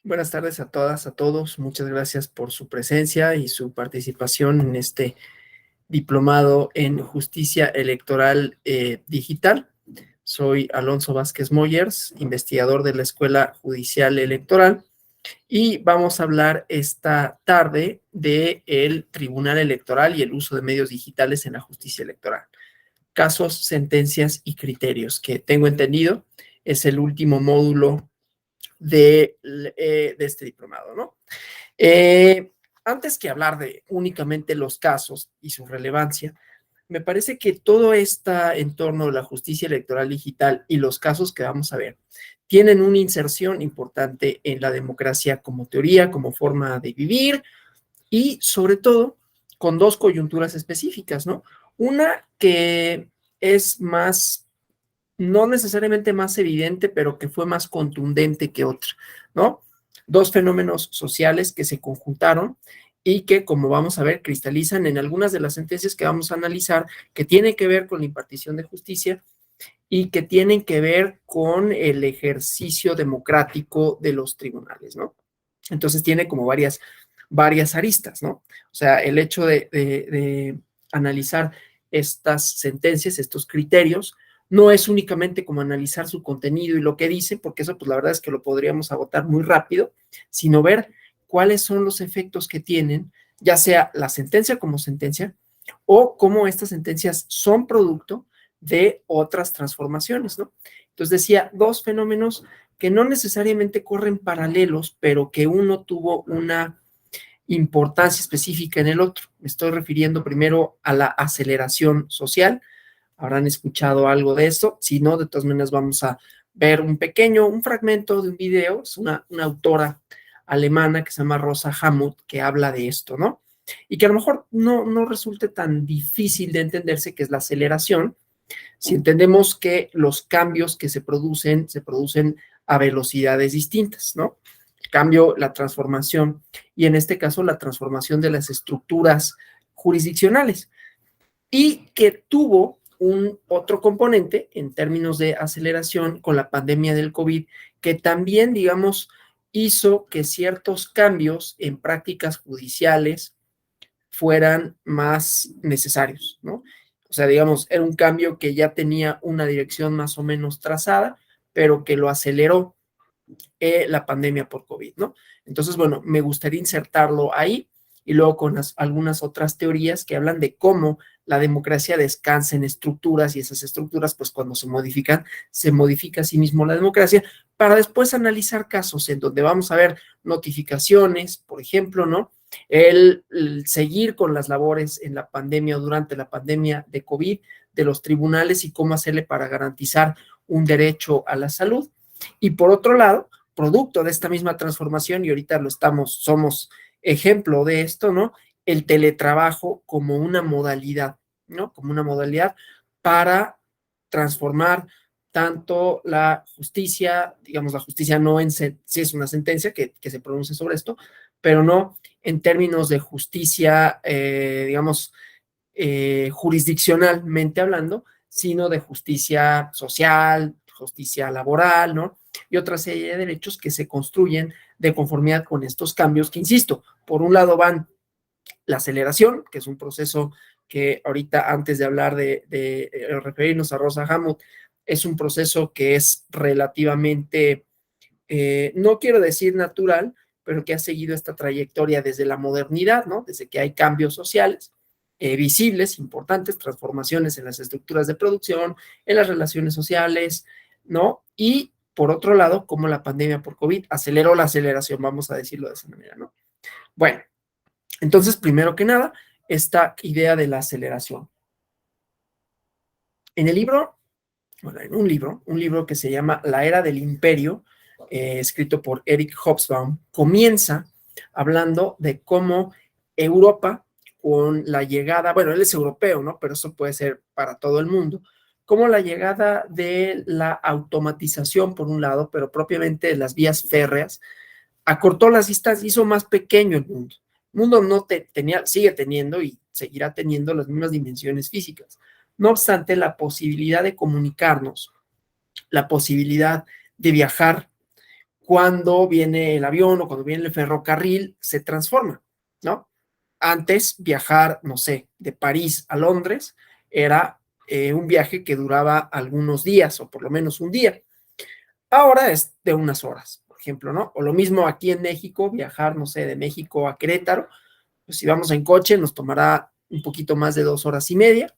Buenas tardes a todas, a todos. Muchas gracias por su presencia y su participación en este diplomado en Justicia Electoral Digital. Soy Alonso Vázquez Moyers, investigador de la Escuela Judicial Electoral, y vamos a hablar esta tarde del Tribunal Electoral y el uso de medios digitales en la justicia electoral. Casos, sentencias y criterios, que tengo entendido es el último módulo de este diplomado, ¿no? Antes que hablar de únicamente los casos y su relevancia, me parece que todo está en torno a la justicia electoral digital y los casos que vamos a ver tienen una inserción importante en la democracia como teoría, como forma de vivir y sobre todo con dos coyunturas específicas, ¿no? Una que es más, no necesariamente más evidente, pero que fue más contundente que otra, ¿no? Dos fenómenos sociales que se conjuntaron y que, como vamos a ver, cristalizan en algunas de las sentencias que vamos a analizar, que tienen que ver con la impartición de justicia y que tienen que ver con el ejercicio democrático de los tribunales, ¿no? Entonces tiene como varias aristas, ¿no? O sea, el hecho de analizar estas sentencias, estos criterios, no es únicamente como analizar su contenido y lo que dice, porque eso pues la verdad es que lo podríamos agotar muy rápido, sino ver cuáles son los efectos que tienen, ya sea la sentencia como sentencia o cómo estas sentencias son producto de otras transformaciones, ¿no? Entonces decía, dos fenómenos que no necesariamente corren paralelos, pero que uno tuvo una importancia específica en el otro. Me estoy refiriendo primero a la aceleración social. Habrán escuchado algo de esto. Si no, de todas maneras vamos a ver un fragmento de un video. Es una autora alemana que se llama Rosa Hamuth, que habla de esto, ¿no? Y que a lo mejor no resulte tan difícil de entenderse que es la aceleración, si entendemos que los cambios que se producen a velocidades distintas, ¿no? El cambio, la transformación, y en este caso la transformación de las estructuras jurisdiccionales, y que tuvo un otro componente en términos de aceleración con la pandemia del COVID, que también, digamos, hizo que ciertos cambios en prácticas judiciales fueran más necesarios, ¿no? O sea, digamos, era un cambio que ya tenía una dirección más o menos trazada, pero que lo aceleró la pandemia por COVID, ¿no? Entonces, bueno, me gustaría insertarlo ahí y luego con algunas otras teorías que hablan de cómo la democracia descansa en estructuras y esas estructuras, pues cuando se modifican, se modifica a sí mismo la democracia, para después analizar casos en donde vamos a ver notificaciones, por ejemplo, ¿no? El seguir con las labores en la pandemia o durante la pandemia de COVID de los tribunales y cómo hacerle para garantizar un derecho a la salud. Y por otro lado, producto de esta misma transformación, y ahorita somos ejemplo de esto, ¿no? El teletrabajo como una modalidad, ¿no? Como una modalidad para transformar tanto la justicia, digamos, la justicia no en sí es una sentencia que se pronuncie sobre esto, pero no en términos de justicia, digamos, jurisdiccionalmente hablando, sino de justicia social, justicia laboral, ¿no? Y otra serie de derechos que se construyen de conformidad con estos cambios que, insisto, por un lado van la aceleración, que es un proceso que ahorita antes de hablar de referirnos a Rosa Hamuth, es un proceso que es relativamente, no quiero decir natural, pero que ha seguido esta trayectoria desde la modernidad, ¿no? Desde que hay cambios sociales visibles, importantes, transformaciones en las estructuras de producción, en las relaciones sociales, ¿no? Y por otro lado, como la pandemia por COVID aceleró la aceleración, vamos a decirlo de esa manera, ¿no? Bueno, entonces, primero que nada, esta idea de la aceleración. En el libro, bueno, en un libro que se llama La Era del Imperio, escrito por Eric Hobsbawm, comienza hablando de cómo Europa, con la llegada, bueno, él es europeo, ¿no? Pero eso puede ser para todo el mundo, como la llegada de la automatización, por un lado, pero propiamente de las vías férreas, acortó las distancias, hizo más pequeño el mundo. El mundo no tenía, sigue teniendo y seguirá teniendo las mismas dimensiones físicas. No obstante, la posibilidad de comunicarnos, la posibilidad de viajar cuando viene el avión o cuando viene el ferrocarril, se transforma, ¿no? Antes viajar, no sé, de París a Londres era un viaje que duraba algunos días o por lo menos un día. Ahora es de unas horas, por ejemplo, ¿no? O lo mismo aquí en México, viajar, no sé, de México a Querétaro, pues si vamos en coche nos tomará un poquito más de 2 horas y media.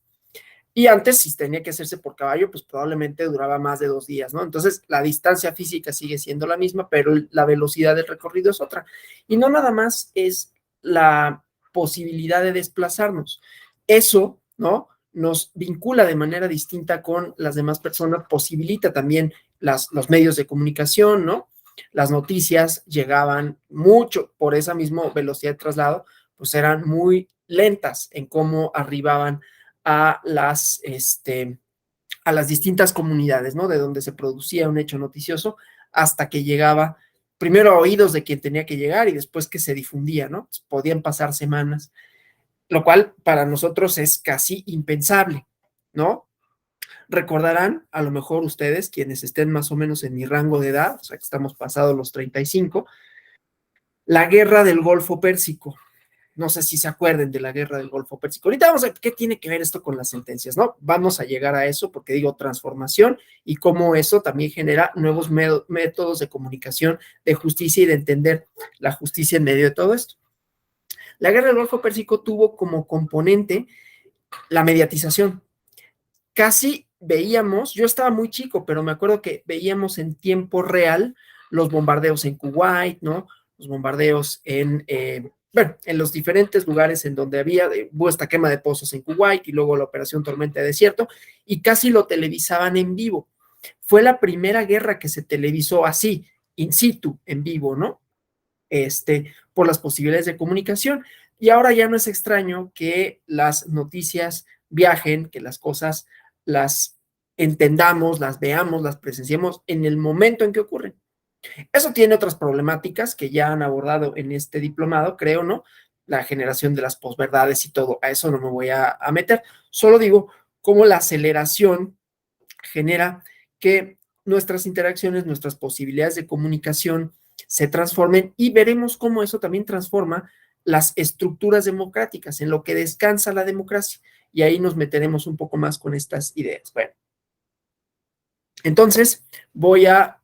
Y antes, si tenía que hacerse por caballo, pues probablemente duraba más de 2 días, ¿no? Entonces, la distancia física sigue siendo la misma, pero la velocidad del recorrido es otra. Y no nada más es la posibilidad de desplazarnos. Eso, ¿no? Nos vincula de manera distinta con las demás personas, posibilita también los medios de comunicación, ¿no? Las noticias llegaban mucho por esa misma velocidad de traslado, pues eran muy lentas en cómo arribaban a a las distintas comunidades, ¿no? De donde se producía un hecho noticioso hasta que llegaba primero a oídos de quien tenía que llegar y después que se difundía, ¿no? Podían pasar semanas, lo cual para nosotros es casi impensable, ¿no? Recordarán, a lo mejor ustedes, quienes estén más o menos en mi rango de edad, o sea, que estamos pasados los 35, la guerra del Golfo Pérsico. No sé si se acuerden de la guerra del Golfo Pérsico. Ahorita vamos a ver qué tiene que ver esto con las sentencias, ¿no? Vamos a llegar a eso porque digo transformación y cómo eso también genera nuevos métodos de comunicación, de justicia y de entender la justicia en medio de todo esto. La guerra del Golfo Pérsico tuvo como componente la mediatización. Casi veíamos, yo estaba muy chico, pero me acuerdo que veíamos en tiempo real los bombardeos en Kuwait, ¿no? Los bombardeos bueno, en los diferentes lugares en donde hubo esta quema de pozos en Kuwait y luego la operación Tormenta de Desierto, y casi lo televisaban en vivo. Fue la primera guerra que se televisó así, in situ, en vivo, ¿no? Por las posibilidades de comunicación. Y ahora ya no es extraño que las noticias viajen, que las cosas las entendamos, las veamos, las presenciemos en el momento en que ocurren. Eso tiene otras problemáticas que ya han abordado en este diplomado, creo, ¿no? La generación de las posverdades y todo, a eso no me voy a meter. Solo digo cómo la aceleración genera que nuestras interacciones, nuestras posibilidades de comunicación se transformen y veremos cómo eso también transforma las estructuras democráticas, en lo que descansa la democracia. Y ahí nos meteremos un poco más con estas ideas. Bueno, entonces voy a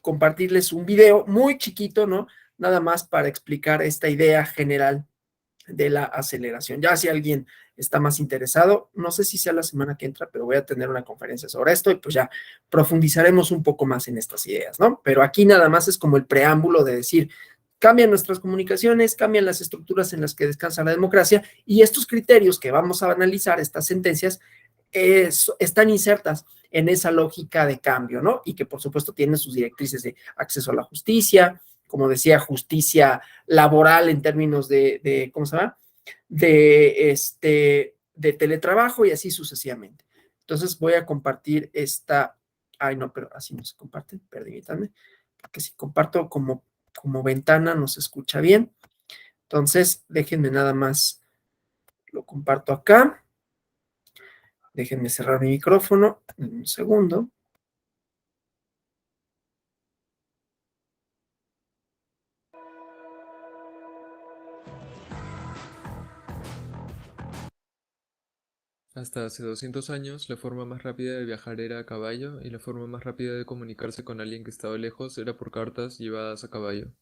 compartirles un video muy chiquito, ¿no? Nada más para explicar esta idea general de la aceleración. Ya si alguien está más interesado, no sé si sea la semana que entra, pero voy a tener una conferencia sobre esto y pues ya profundizaremos un poco más en estas ideas, ¿no? Pero aquí nada más es como el preámbulo de decir, cambian nuestras comunicaciones, cambian las estructuras en las que descansa la democracia y estos criterios que vamos a analizar, estas sentencias, están insertas en esa lógica de cambio, ¿no? Y que por supuesto tienen sus directrices de acceso a la justicia, como decía, justicia laboral en términos ¿cómo se llama? De teletrabajo y así sucesivamente. Entonces voy a compartir ay no, pero así no se comparte, permítanme, porque si comparto como ventana no se escucha bien. Entonces déjenme nada más, lo comparto acá. Déjenme cerrar mi micrófono en un segundo. Hasta hace 200 años, la forma más rápida de viajar era a caballo y la forma más rápida de comunicarse con alguien que estaba lejos era por cartas llevadas a caballo.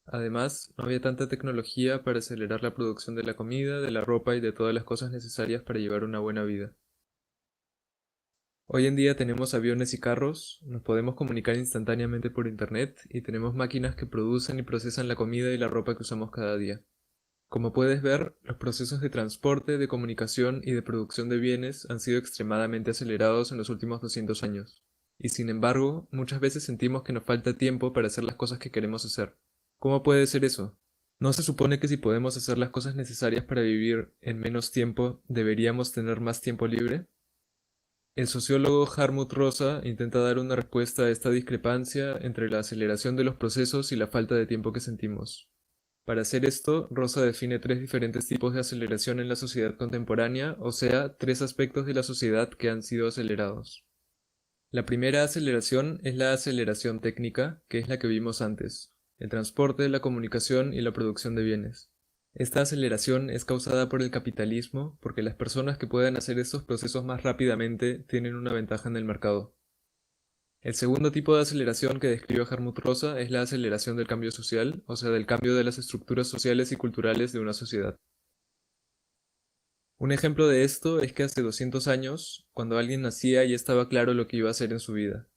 Además, no había tanta tecnología para acelerar la producción de la comida, de la ropa y de todas las cosas necesarias para llevar una buena vida. Hoy en día tenemos aviones y carros, nos podemos comunicar instantáneamente por internet y tenemos máquinas que producen y procesan la comida y la ropa que usamos cada día. Como puedes ver, los procesos de transporte, de comunicación y de producción de bienes han sido extremadamente acelerados en los últimos 200 años. Y sin embargo, muchas veces sentimos que nos falta tiempo para hacer las cosas que queremos hacer. ¿Cómo puede ser eso? ¿No se supone que si podemos hacer las cosas necesarias para vivir en menos tiempo, deberíamos tener más tiempo libre? El sociólogo Hartmut Rosa intenta dar una respuesta a esta discrepancia entre la aceleración de los procesos y la falta de tiempo que sentimos. Para hacer esto, Rosa define tres diferentes tipos de aceleración en la sociedad contemporánea, o sea, tres aspectos de la sociedad que han sido acelerados. La primera aceleración es la aceleración técnica, que es la que vimos antes, el transporte, la comunicación y la producción de bienes. Esta aceleración es causada por el capitalismo porque las personas que pueden hacer estos procesos más rápidamente tienen una ventaja en el mercado. El segundo tipo de aceleración que describió Hartmut Rosa es la aceleración del cambio social, o sea, del cambio de las estructuras sociales y culturales de una sociedad. Un ejemplo de esto es que hace 200 años, cuando alguien nacía ya estaba claro lo que iba a hacer en su vida.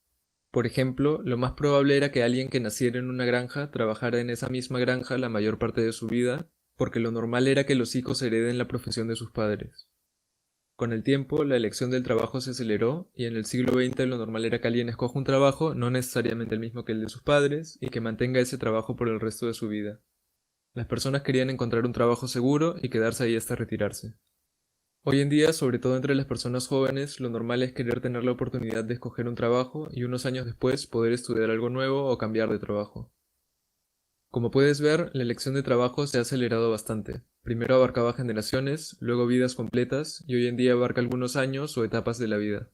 Por ejemplo, lo más probable era que alguien que naciera en una granja trabajara en esa misma granja la mayor parte de su vida, porque lo normal era que los hijos hereden la profesión de sus padres. Con el tiempo, la elección del trabajo se aceleró y en el siglo XX lo normal era que alguien escoja un trabajo, no necesariamente el mismo que el de sus padres, y que mantenga ese trabajo por el resto de su vida. Las personas querían encontrar un trabajo seguro y quedarse ahí hasta retirarse. Hoy en día, sobre todo entre las personas jóvenes, lo normal es querer tener la oportunidad de escoger un trabajo y unos años después poder estudiar algo nuevo o cambiar de trabajo. Como puedes ver, la elección de trabajo se ha acelerado bastante. Primero abarcaba generaciones, luego vidas completas y hoy en día abarca algunos años o etapas de la vida.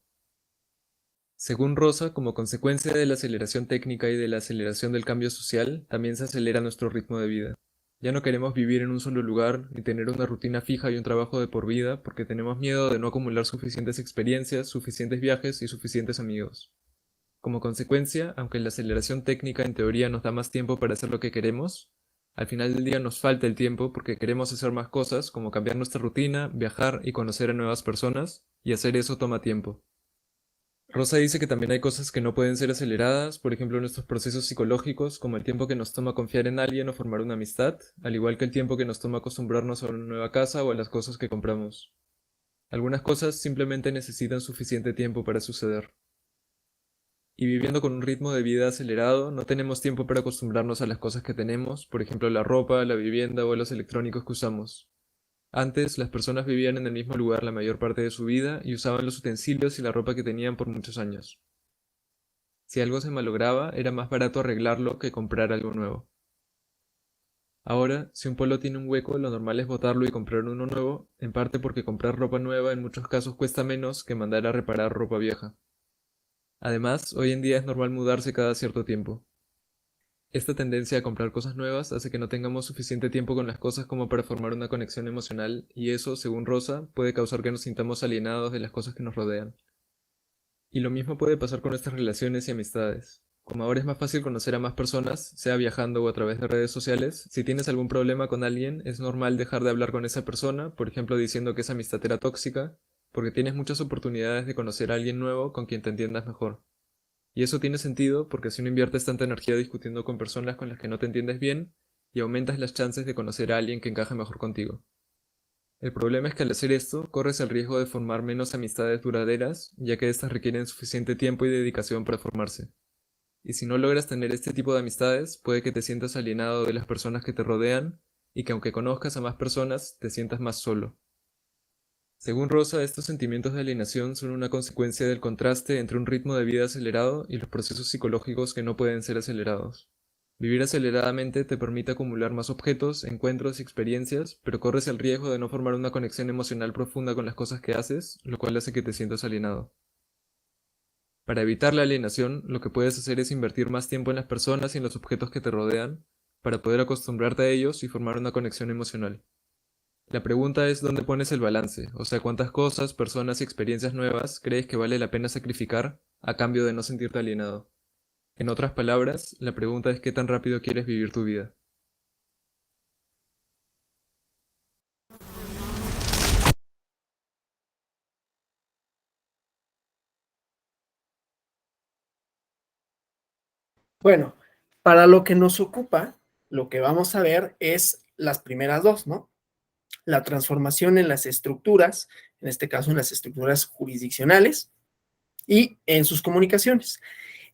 Según Rosa, como consecuencia de la aceleración técnica y de la aceleración del cambio social, también se acelera nuestro ritmo de vida. Ya no queremos vivir en un solo lugar ni tener una rutina fija y un trabajo de por vida porque tenemos miedo de no acumular suficientes experiencias, suficientes viajes y suficientes amigos. Como consecuencia, aunque la aceleración técnica en teoría nos da más tiempo para hacer lo que queremos, al final del día nos falta el tiempo porque queremos hacer más cosas como cambiar nuestra rutina, viajar y conocer a nuevas personas, y hacer eso toma tiempo. Rosa dice que también hay cosas que no pueden ser aceleradas, por ejemplo nuestros procesos psicológicos, como el tiempo que nos toma confiar en alguien o formar una amistad, al igual que el tiempo que nos toma acostumbrarnos a una nueva casa o a las cosas que compramos. Algunas cosas simplemente necesitan suficiente tiempo para suceder. Y viviendo con un ritmo de vida acelerado, no tenemos tiempo para acostumbrarnos a las cosas que tenemos, por ejemplo la ropa, la vivienda o los electrónicos que usamos. Antes, las personas vivían en el mismo lugar la mayor parte de su vida y usaban los utensilios y la ropa que tenían por muchos años. Si algo se malograba, era más barato arreglarlo que comprar algo nuevo. Ahora, si un polo tiene un hueco, lo normal es botarlo y comprar uno nuevo, en parte porque comprar ropa nueva en muchos casos cuesta menos que mandar a reparar ropa vieja. Además, hoy en día es normal mudarse cada cierto tiempo. Esta tendencia a comprar cosas nuevas hace que no tengamos suficiente tiempo con las cosas como para formar una conexión emocional, y eso, según Rosa, puede causar que nos sintamos alienados de las cosas que nos rodean. Y lo mismo puede pasar con nuestras relaciones y amistades. Como ahora es más fácil conocer a más personas, sea viajando o a través de redes sociales, si tienes algún problema con alguien, es normal dejar de hablar con esa persona, por ejemplo diciendo que esa amistad era tóxica, porque tienes muchas oportunidades de conocer a alguien nuevo con quien te entiendas mejor. Y eso tiene sentido porque si no inviertes tanta energía discutiendo con personas con las que no te entiendes bien, y aumentas las chances de conocer a alguien que encaje mejor contigo. El problema es que al hacer esto, corres el riesgo de formar menos amistades duraderas, ya que éstas requieren suficiente tiempo y dedicación para formarse. Y si no logras tener este tipo de amistades, puede que te sientas alienado de las personas que te rodean, y que aunque conozcas a más personas, te sientas más solo. Según Rosa, estos sentimientos de alienación son una consecuencia del contraste entre un ritmo de vida acelerado y los procesos psicológicos que no pueden ser acelerados. Vivir aceleradamente te permite acumular más objetos, encuentros y experiencias, pero corres el riesgo de no formar una conexión emocional profunda con las cosas que haces, lo cual hace que te sientas alienado. Para evitar la alienación, lo que puedes hacer es invertir más tiempo en las personas y en los objetos que te rodean, para poder acostumbrarte a ellos y formar una conexión emocional. La pregunta es dónde pones el balance, o sea, cuántas cosas, personas y experiencias nuevas crees que vale la pena sacrificar a cambio de no sentirte alienado. En otras palabras, la pregunta es qué tan rápido quieres vivir tu vida. Bueno, para lo que nos ocupa, lo que vamos a ver es las primeras dos, ¿no? La transformación en las estructuras, en este caso en las estructuras jurisdiccionales y en sus comunicaciones.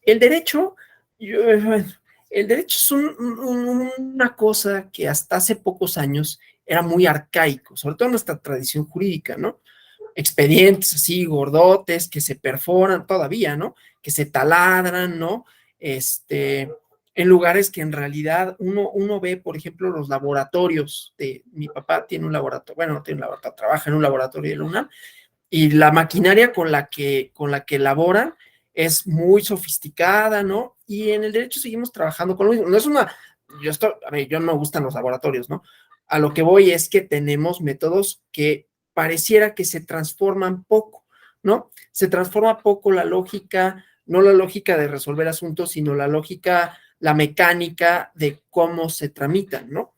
El derecho, el derecho es una cosa que hasta hace pocos años era muy arcaico, sobre todo en nuestra tradición jurídica, ¿no? Expedientes así, gordotes, que se perforan todavía, ¿no? Que se taladran, ¿no? En lugares que en realidad uno ve, por ejemplo, los laboratorios de, mi papá tiene un laboratorio, bueno, no tiene un laboratorio, trabaja en un laboratorio de la UNAM, y la maquinaria con la que elaboran es muy sofisticada, ¿no? Y en el derecho seguimos trabajando con lo mismo. No es una, a ver, yo no me gustan los laboratorios, ¿no? A lo que voy es que tenemos métodos que pareciera que se transforman poco, ¿no? Se transforma poco la lógica, no la lógica de resolver asuntos, sino la lógica, la mecánica de cómo se tramitan, ¿no?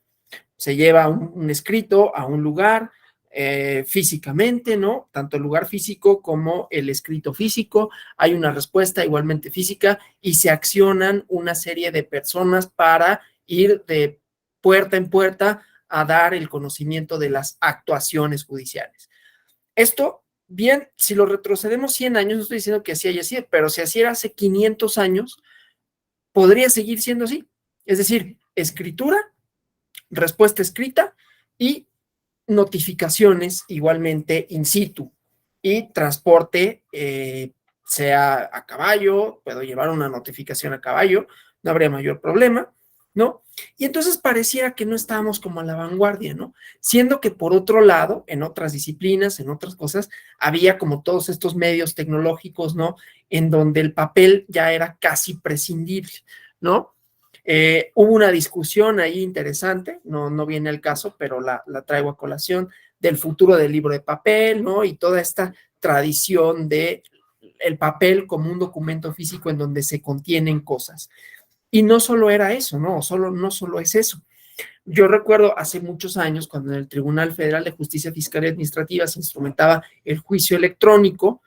Se lleva un escrito a un lugar físicamente, ¿no? Tanto el lugar físico como el escrito físico, hay una respuesta igualmente física y se accionan una serie de personas para ir de puerta en puerta a dar el conocimiento de las actuaciones judiciales. Esto, bien, si lo retrocedemos 100 años, no estoy diciendo que así haya sido, pero si así era hace 500 años, podría seguir siendo así. Es decir, escritura, respuesta escrita y notificaciones igualmente in situ y transporte, sea a caballo, puedo llevar una notificación a caballo, no habría mayor problema, ¿no? Y entonces pareciera que no estábamos como a la vanguardia, ¿no? Siendo que por otro lado, en otras disciplinas, en otras cosas, había como todos estos medios tecnológicos, ¿no? En donde el papel ya era casi prescindible, ¿no? Hubo una discusión ahí interesante, no viene al caso, pero la traigo a colación, del futuro del libro de papel, ¿no? Y toda esta tradición de el papel como un documento físico en donde se contienen cosas. Y no solo era eso, ¿no? No solo es eso. Yo recuerdo hace muchos años cuando en el Tribunal Federal de Justicia Fiscal y Administrativa se instrumentaba el juicio electrónico,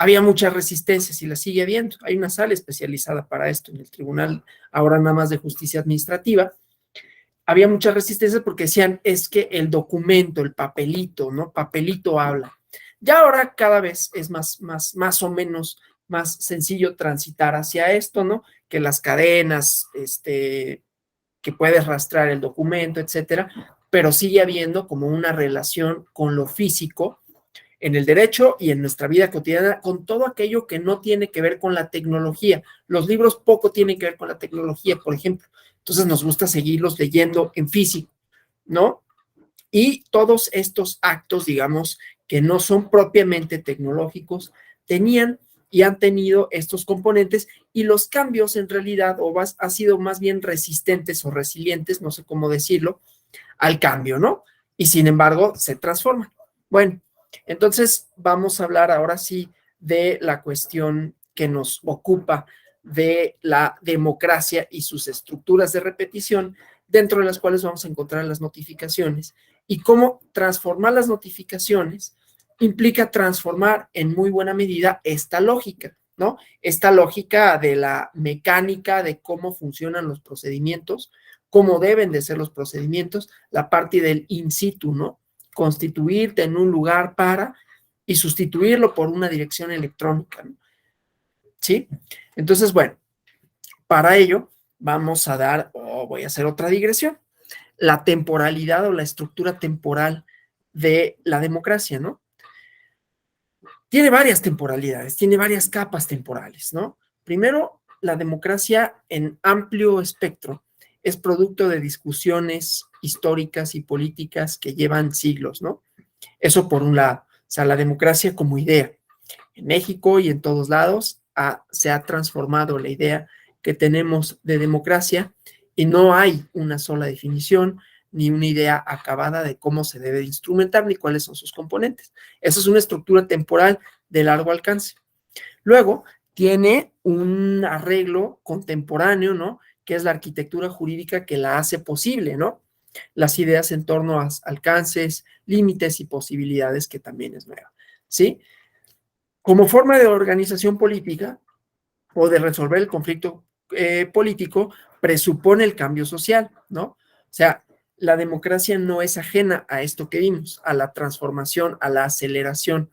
había muchas resistencias y la sigue habiendo. Hay una sala especializada para esto en el Tribunal, ahora nada más de Justicia Administrativa. Había muchas resistencias porque decían, es que el documento, el papelito, ¿no? Papelito habla. Ya ahora cada vez es más o menos más sencillo transitar hacia esto, ¿no? Que las cadenas, que puedes rastrear el documento, etcétera, pero sigue habiendo como una relación con lo físico en el derecho y en nuestra vida cotidiana, con todo aquello que no tiene que ver con la tecnología. Los libros poco tienen que ver con la tecnología, por ejemplo. Entonces nos gusta seguirlos leyendo en físico, ¿no? Y todos estos actos, digamos, que no son propiamente tecnológicos, tenían y han tenido estos componentes y los cambios en realidad ha sido más bien resistentes o resilientes, no sé cómo decirlo, al cambio, ¿no? Y sin embargo, se transforman. Bueno, entonces vamos a hablar ahora sí de la cuestión que nos ocupa de la democracia y sus estructuras de repetición, dentro de las cuales vamos a encontrar las notificaciones y cómo transformar las notificaciones implica transformar en muy buena medida esta lógica, ¿no? Esta lógica de la mecánica de cómo funcionan los procedimientos, cómo deben de ser los procedimientos, la parte del in situ, ¿no? Constituirte en un lugar para y sustituirlo por una dirección electrónica, ¿no? ¿Sí? Entonces, bueno, para ello vamos a dar, voy a hacer otra digresión, la temporalidad o la estructura temporal de la democracia, ¿no? Tiene varias temporalidades, tiene varias capas temporales, ¿no? Primero, la democracia en amplio espectro es producto de discusiones históricas y políticas que llevan siglos, ¿no? Eso por un lado, o sea, la democracia como idea. En México y en todos lados se ha transformado la idea que tenemos de democracia y no hay una sola definición ni una idea acabada de cómo se debe instrumentar ni cuáles son sus componentes. Eso es una estructura temporal de largo alcance. Luego, tiene un arreglo contemporáneo, ¿no? Que es la arquitectura jurídica que la hace posible, ¿no? Las ideas en torno a alcances, límites y posibilidades, que también es nueva, ¿sí? Como forma de organización política o de resolver el conflicto político, presupone el cambio social, ¿no? O sea, la democracia no es ajena a esto que vimos, a la transformación, a la aceleración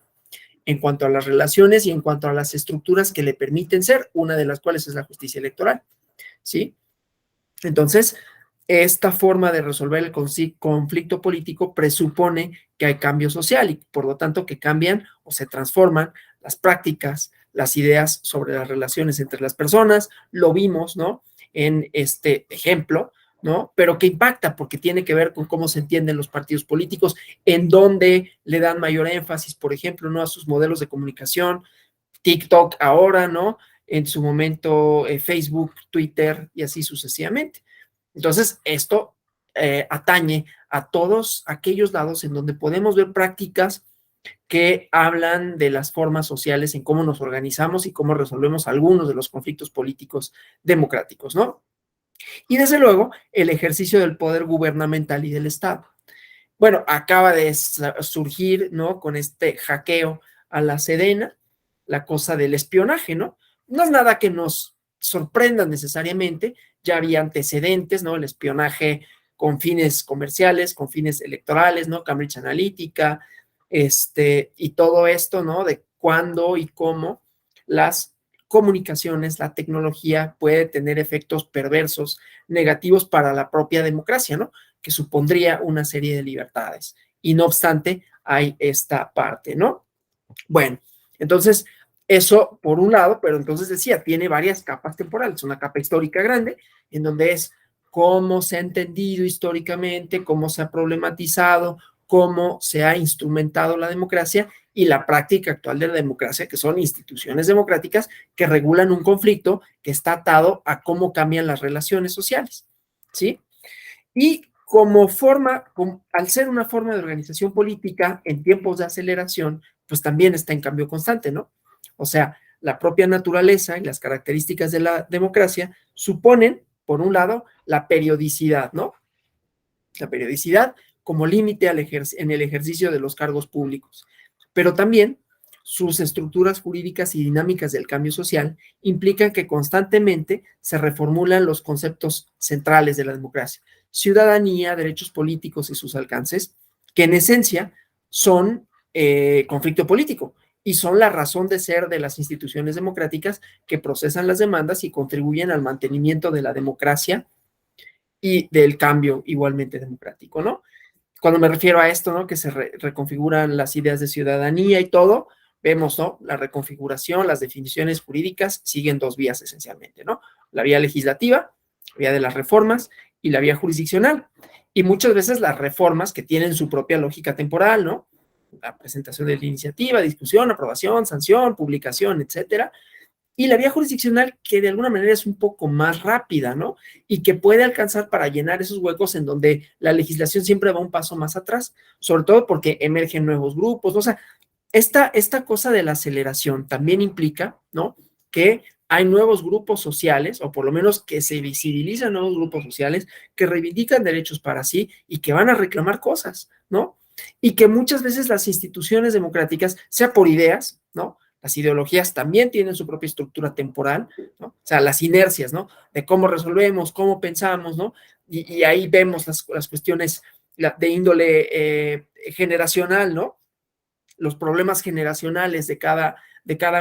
en cuanto a las relaciones y en cuanto a las estructuras que le permiten ser, una de las cuales es la justicia electoral, ¿sí? Entonces, esta forma de resolver el conflicto político presupone que hay cambio social y por lo tanto que cambian o se transforman las prácticas, las ideas sobre las relaciones entre las personas, lo vimos, ¿no? En este ejemplo, ¿no? Pero que impacta porque tiene que ver con cómo se entienden los partidos políticos, en dónde le dan mayor énfasis, por ejemplo, ¿no? A sus modelos de comunicación, TikTok ahora, ¿no? En su momento Facebook, Twitter y así sucesivamente. Entonces, esto atañe a todos aquellos lados en donde podemos ver prácticas que hablan de las formas sociales en cómo nos organizamos y cómo resolvemos algunos de los conflictos políticos democráticos, ¿no? Y desde luego, el ejercicio del poder gubernamental y del Estado. Bueno, acaba de surgir, ¿no? Con este hackeo a la Sedena, la cosa del espionaje, ¿no? No es nada que nos sorprenda necesariamente, ya había antecedentes, ¿no? El espionaje con fines comerciales, con fines electorales, ¿no? Cambridge Analytica, y todo esto, ¿no? De cuándo y cómo las comunicaciones, la tecnología puede tener efectos perversos, negativos para la propia democracia, ¿no? Que supondría una serie de libertades. Y no obstante, hay esta parte, ¿no? Bueno, entonces, eso por un lado, pero entonces decía, tiene varias capas temporales, una capa histórica grande, en donde es cómo se ha entendido históricamente, cómo se ha problematizado, cómo se ha instrumentado la democracia y la práctica actual de la democracia, que son instituciones democráticas que regulan un conflicto que está atado a cómo cambian las relaciones sociales, ¿sí? Y como forma, al ser una forma de organización política en tiempos de aceleración, pues también está en cambio constante, ¿no? O sea, la propia naturaleza y las características de la democracia suponen, por un lado, la periodicidad, ¿no? La periodicidad como límite en el ejercicio de los cargos públicos, pero también sus estructuras jurídicas y dinámicas del cambio social implican que constantemente se reformulan los conceptos centrales de la democracia, ciudadanía, derechos políticos y sus alcances, que en esencia son conflicto político y son la razón de ser de las instituciones democráticas que procesan las demandas y contribuyen al mantenimiento de la democracia y del cambio igualmente democrático, ¿no? Cuando me refiero a esto, ¿no? Que se reconfiguran las ideas de ciudadanía y todo, vemos, ¿no? La reconfiguración, las definiciones jurídicas siguen dos vías esencialmente, ¿no? La vía legislativa, la vía de las reformas y la vía jurisdiccional. Y muchas veces las reformas que tienen su propia lógica temporal, ¿no? La presentación de la iniciativa, discusión, aprobación, sanción, publicación, etcétera. Y la vía jurisdiccional que de alguna manera es un poco más rápida, ¿no? Y que puede alcanzar para llenar esos huecos en donde la legislación siempre va un paso más atrás, sobre todo porque emergen nuevos grupos, ¿no? O sea, esta cosa de la aceleración también implica, ¿no? Que hay nuevos grupos sociales, o por lo menos que se visibilizan nuevos grupos sociales que reivindican derechos para sí y que van a reclamar cosas, ¿no? Y que muchas veces las instituciones democráticas, sea por ideas, ¿no? Las ideologías también tienen su propia estructura temporal, ¿no? O sea, las inercias, ¿no? De cómo resolvemos, cómo pensamos, ¿no? Y ahí vemos las cuestiones de índole generacional, ¿no? Los problemas generacionales de cada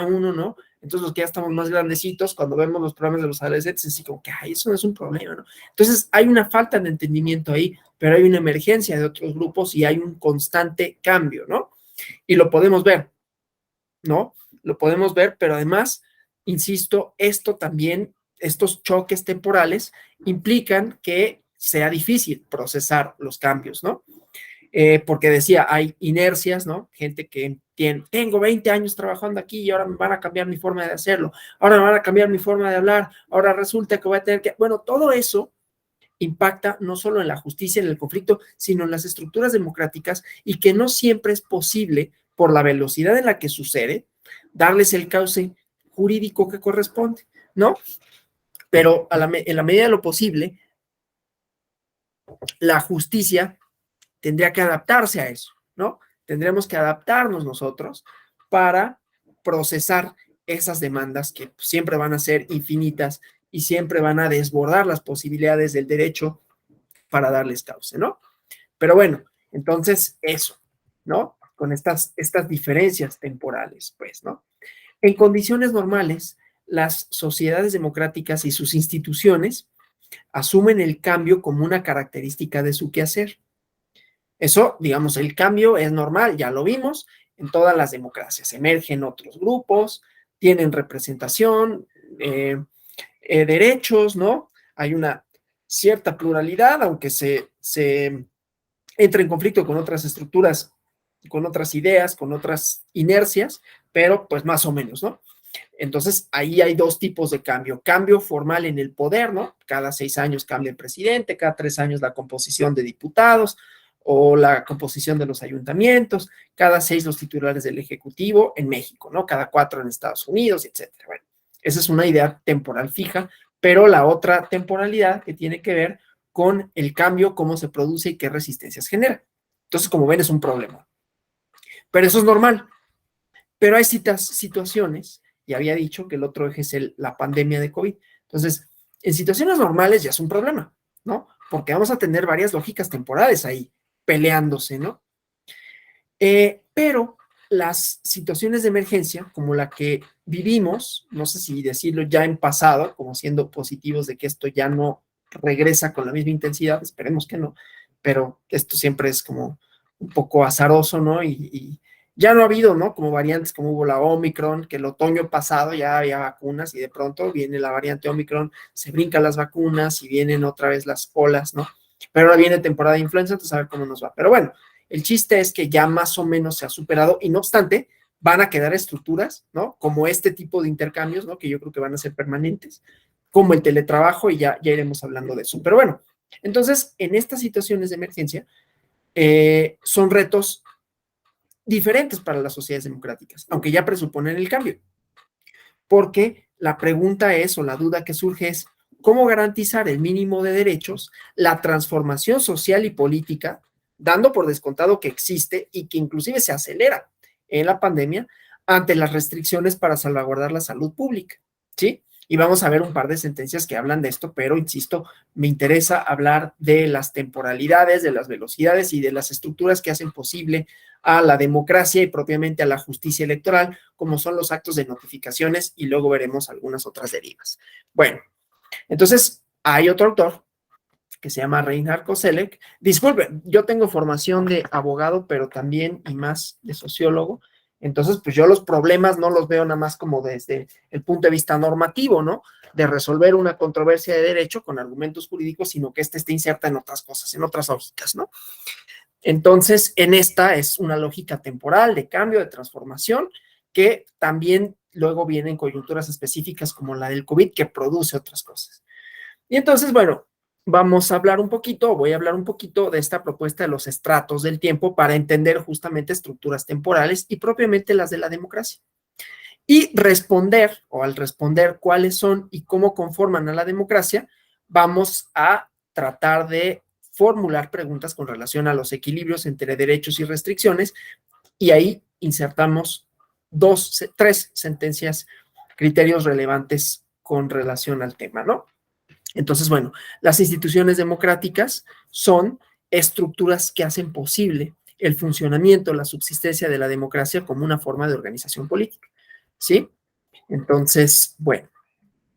uno, ¿no? Entonces, los que ya estamos más grandecitos, cuando vemos los problemas de los adolescentes, es así como que, ay, eso no es un problema, ¿no? Entonces, hay una falta de entendimiento ahí, pero hay una emergencia de otros grupos y hay un constante cambio, ¿no? Y lo podemos ver, ¿no? Lo podemos ver, pero además, insisto, esto también, estos choques temporales implican que sea difícil procesar los cambios, ¿no? Porque decía, hay inercias, ¿no? Gente que tengo 20 años trabajando aquí y ahora me van a cambiar mi forma de hacerlo, ahora me van a cambiar mi forma de hablar, ahora resulta que voy a tener que, bueno, todo eso impacta no solo en la justicia, en el conflicto, sino en las estructuras democráticas y que no siempre es posible, por la velocidad en la que sucede, darles el cauce jurídico que corresponde, ¿no? Pero en la medida de lo posible, la justicia tendría que adaptarse a eso, ¿no? Tendremos que adaptarnos nosotros para procesar esas demandas que siempre van a ser infinitas y siempre van a desbordar las posibilidades del derecho para darles cauce, ¿no? Pero bueno, entonces eso, ¿no? Con estas diferencias temporales, pues, ¿no? En condiciones normales, las sociedades democráticas y sus instituciones asumen el cambio como una característica de su quehacer. Eso, digamos, el cambio es normal, ya lo vimos, en todas las democracias. Emergen otros grupos, tienen representación, derechos, ¿no? Hay una cierta pluralidad, aunque se entra en conflicto con otras estructuras, con otras ideas, con otras inercias, pero pues más o menos, ¿no? Entonces, ahí hay dos tipos de cambio. Cambio formal en el poder, ¿no? Cada 6 años cambia el presidente, cada 3 años la composición de diputados o la composición de los ayuntamientos, cada 6 los titulares del Ejecutivo en México, ¿no? Cada 4 en Estados Unidos, etcétera. Bueno, esa es una idea temporal fija, pero la otra temporalidad que tiene que ver con el cambio, cómo se produce y qué resistencias genera. Entonces, como ven, es un problema. Pero eso es normal. Pero hay situaciones, y había dicho que el otro eje es la pandemia de COVID. Entonces, en situaciones normales ya es un problema, ¿no? Porque vamos a tener varias lógicas temporales ahí peleándose, ¿no? Pero las situaciones de emergencia, como la que vivimos, no sé si decirlo ya en pasado, como siendo positivos de que esto ya no regresa con la misma intensidad, esperemos que no, pero esto siempre es como un poco azaroso, ¿no? Y ya no ha habido, ¿no? Como variantes como hubo la Omicron, que el otoño pasado ya había vacunas y de pronto viene la variante Omicron, se brincan las vacunas y vienen otra vez las olas, ¿no? Pero ahora viene temporada de influenza, entonces a ver cómo nos va. Pero bueno, el chiste es que ya más o menos se ha superado y no obstante, van a quedar estructuras, ¿no? Como este tipo de intercambios, ¿no? Que yo creo que van a ser permanentes, como el teletrabajo y ya iremos hablando de eso. Pero bueno, entonces, en estas situaciones de emergencia, son retos diferentes para las sociedades democráticas, aunque ya presuponen el cambio. Porque la pregunta es, o la duda que surge es, ¿cómo garantizar el mínimo de derechos, la transformación social y política, dando por descontado que existe y que inclusive se acelera en la pandemia ante las restricciones para salvaguardar la salud pública? ¿Sí? Y vamos a ver un par de sentencias que hablan de esto, pero insisto, me interesa hablar de las temporalidades, de las velocidades y de las estructuras que hacen posible a la democracia y propiamente a la justicia electoral, como son los actos de notificaciones, y luego veremos algunas otras derivas. Bueno, entonces hay otro autor que se llama Reinhard Koselleck. Disculpen, yo tengo formación de abogado, pero también y más de sociólogo. Entonces, pues yo los problemas no los veo nada más como desde el punto de vista normativo, ¿no? De resolver una controversia de derecho con argumentos jurídicos, sino que esté inserta en otras cosas, en otras lógicas, ¿no? Entonces, en esta es una lógica temporal de cambio, de transformación, que también luego vienen coyunturas específicas como la del COVID, que produce otras cosas. Y entonces, bueno, vamos a hablar un poquito, voy a hablar un poquito de esta propuesta de los estratos del tiempo para entender justamente estructuras temporales y propiamente las de la democracia. Y responder, o al responder cuáles son y cómo conforman a la democracia, vamos a tratar de formular preguntas con relación a los equilibrios entre derechos y restricciones, y ahí insertamos tres sentencias, criterios relevantes con relación al tema, ¿no? Entonces, bueno, las instituciones democráticas son estructuras que hacen posible el funcionamiento, la subsistencia de la democracia como una forma de organización política, ¿sí? Entonces, bueno,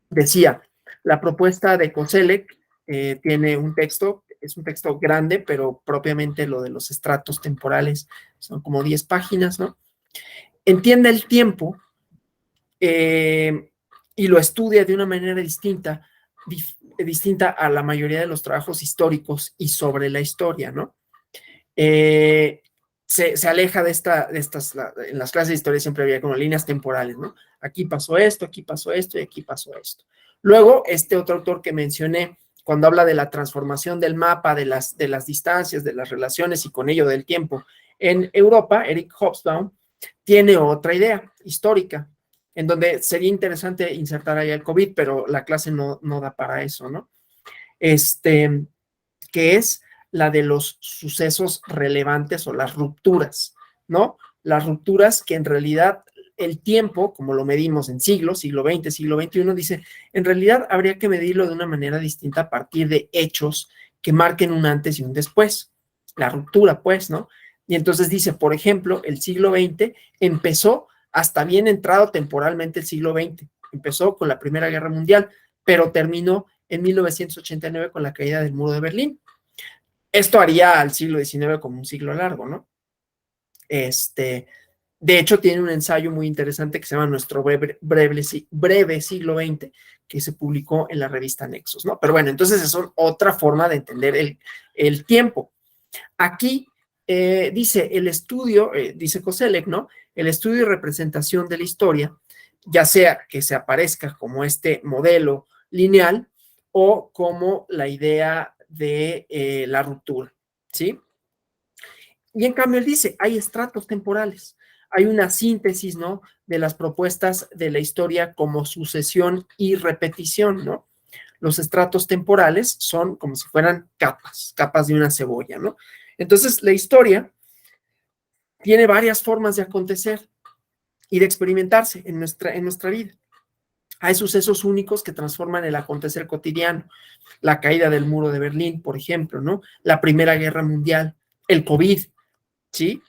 decía, la propuesta de Koselleck tiene un texto, es un texto grande, pero propiamente lo de los estratos temporales son como 10 páginas, ¿no? Entiende el tiempo y lo estudia de una manera distinta a la mayoría de los trabajos históricos y sobre la historia, ¿no? Se aleja de estas, en las clases de historia siempre había como líneas temporales, ¿no? Aquí pasó esto y aquí pasó esto. Luego, este otro autor que mencioné, cuando habla de la transformación del mapa, de las distancias, de las relaciones y con ello del tiempo en Europa, Eric Hobsbawm, tiene otra idea histórica, en donde sería interesante insertar ahí el COVID, pero la clase no da para eso, ¿no? Que es la de los sucesos relevantes o las rupturas, ¿no? Las rupturas que en realidad el tiempo, como lo medimos en siglos, siglo XX, siglo XXI, dice, en realidad habría que medirlo de una manera distinta a partir de hechos que marquen un antes y un después. La ruptura, pues, ¿no? Y entonces dice, por ejemplo, el siglo XX empezó hasta bien entrado temporalmente el siglo XX. Empezó con la Primera Guerra Mundial, pero terminó en 1989 con la caída del muro de Berlín. Esto haría al siglo XIX como un siglo largo, ¿no? De hecho, tiene un ensayo muy interesante que se llama Nuestro breve siglo XX, que se publicó en la revista Nexos, ¿no? Pero bueno, entonces es otra forma de entender el tiempo. Aquí dice el estudio, dice Koselleck, ¿no? El estudio y representación de la historia ya sea que se aparezca como este modelo lineal o como la idea de la ruptura, ¿sí? Y en cambio él dice, hay estratos temporales, hay una síntesis, ¿no? De las propuestas de la historia como sucesión y repetición, ¿no? Los estratos temporales son como si fueran capas, capas de una cebolla, ¿no? Entonces, la historia tiene varias formas de acontecer y de experimentarse en nuestra vida. Hay sucesos únicos que transforman el acontecer cotidiano. La caída del muro de Berlín, por ejemplo, ¿no? La Primera Guerra Mundial, el COVID, ¿sí?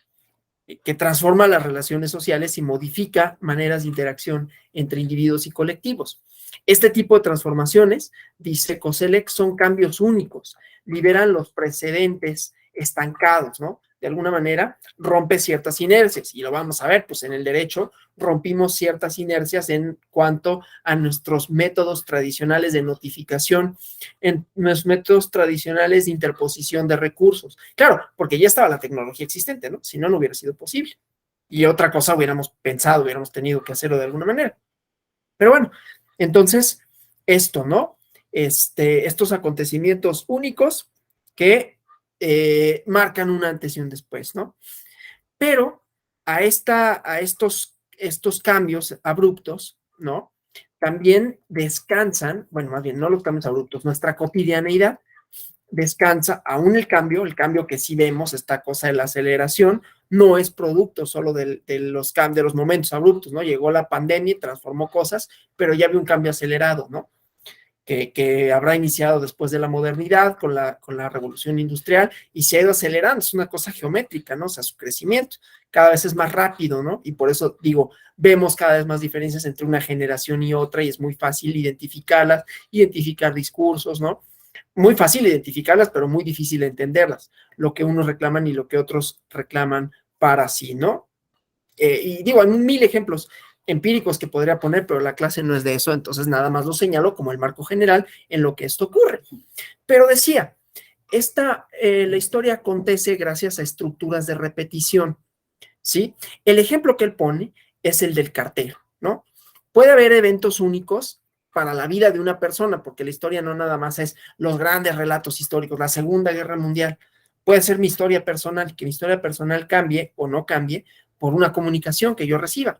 Que transforma las relaciones sociales y modifica maneras de interacción entre individuos y colectivos. Este tipo de transformaciones, dice Koselleck, son cambios únicos, liberan los precedentes estancados, ¿no? De alguna manera rompe ciertas inercias y lo vamos a ver, pues en el derecho rompimos ciertas inercias en cuanto a nuestros métodos tradicionales de notificación, en nuestros métodos tradicionales de interposición de recursos. Claro, porque ya estaba la tecnología existente, ¿no? Si no, no hubiera sido posible. Y otra cosa hubiéramos pensado, hubiéramos tenido que hacerlo de alguna manera. Pero bueno, entonces, esto, ¿no? Estos acontecimientos únicos que marcan un antes y un después, ¿no? Pero estos cambios abruptos, ¿no? También descansan, bueno, más bien, no los cambios abruptos, nuestra cotidianeidad descansa, aún el cambio que sí vemos, esta cosa de la aceleración, no es producto solo de los momentos abruptos, ¿no? Llegó la pandemia y transformó cosas, pero ya había un cambio acelerado, ¿no? Que habrá iniciado después de la modernidad, con la revolución industrial, y se ha ido acelerando, es una cosa geométrica, ¿no? O sea, su crecimiento cada vez es más rápido, ¿no? Y por eso digo, vemos cada vez más diferencias entre una generación y otra, y es muy fácil identificarlas, identificar discursos, ¿no? Muy fácil identificarlas, pero muy difícil entenderlas, lo que unos reclaman y lo que otros reclaman para sí, ¿no? Y digo, hay mil ejemplos empíricos que podría poner, pero la clase no es de eso, entonces nada más lo señalo como el marco general en lo que esto ocurre. Pero decía, la historia acontece gracias a estructuras de repetición, ¿sí? El ejemplo que él pone es el del cartero, ¿no? Puede haber eventos únicos para la vida de una persona, porque la historia no nada más es los grandes relatos históricos, la Segunda Guerra Mundial. Puede ser mi historia personal, que mi historia personal cambie o no cambie por una comunicación que yo reciba,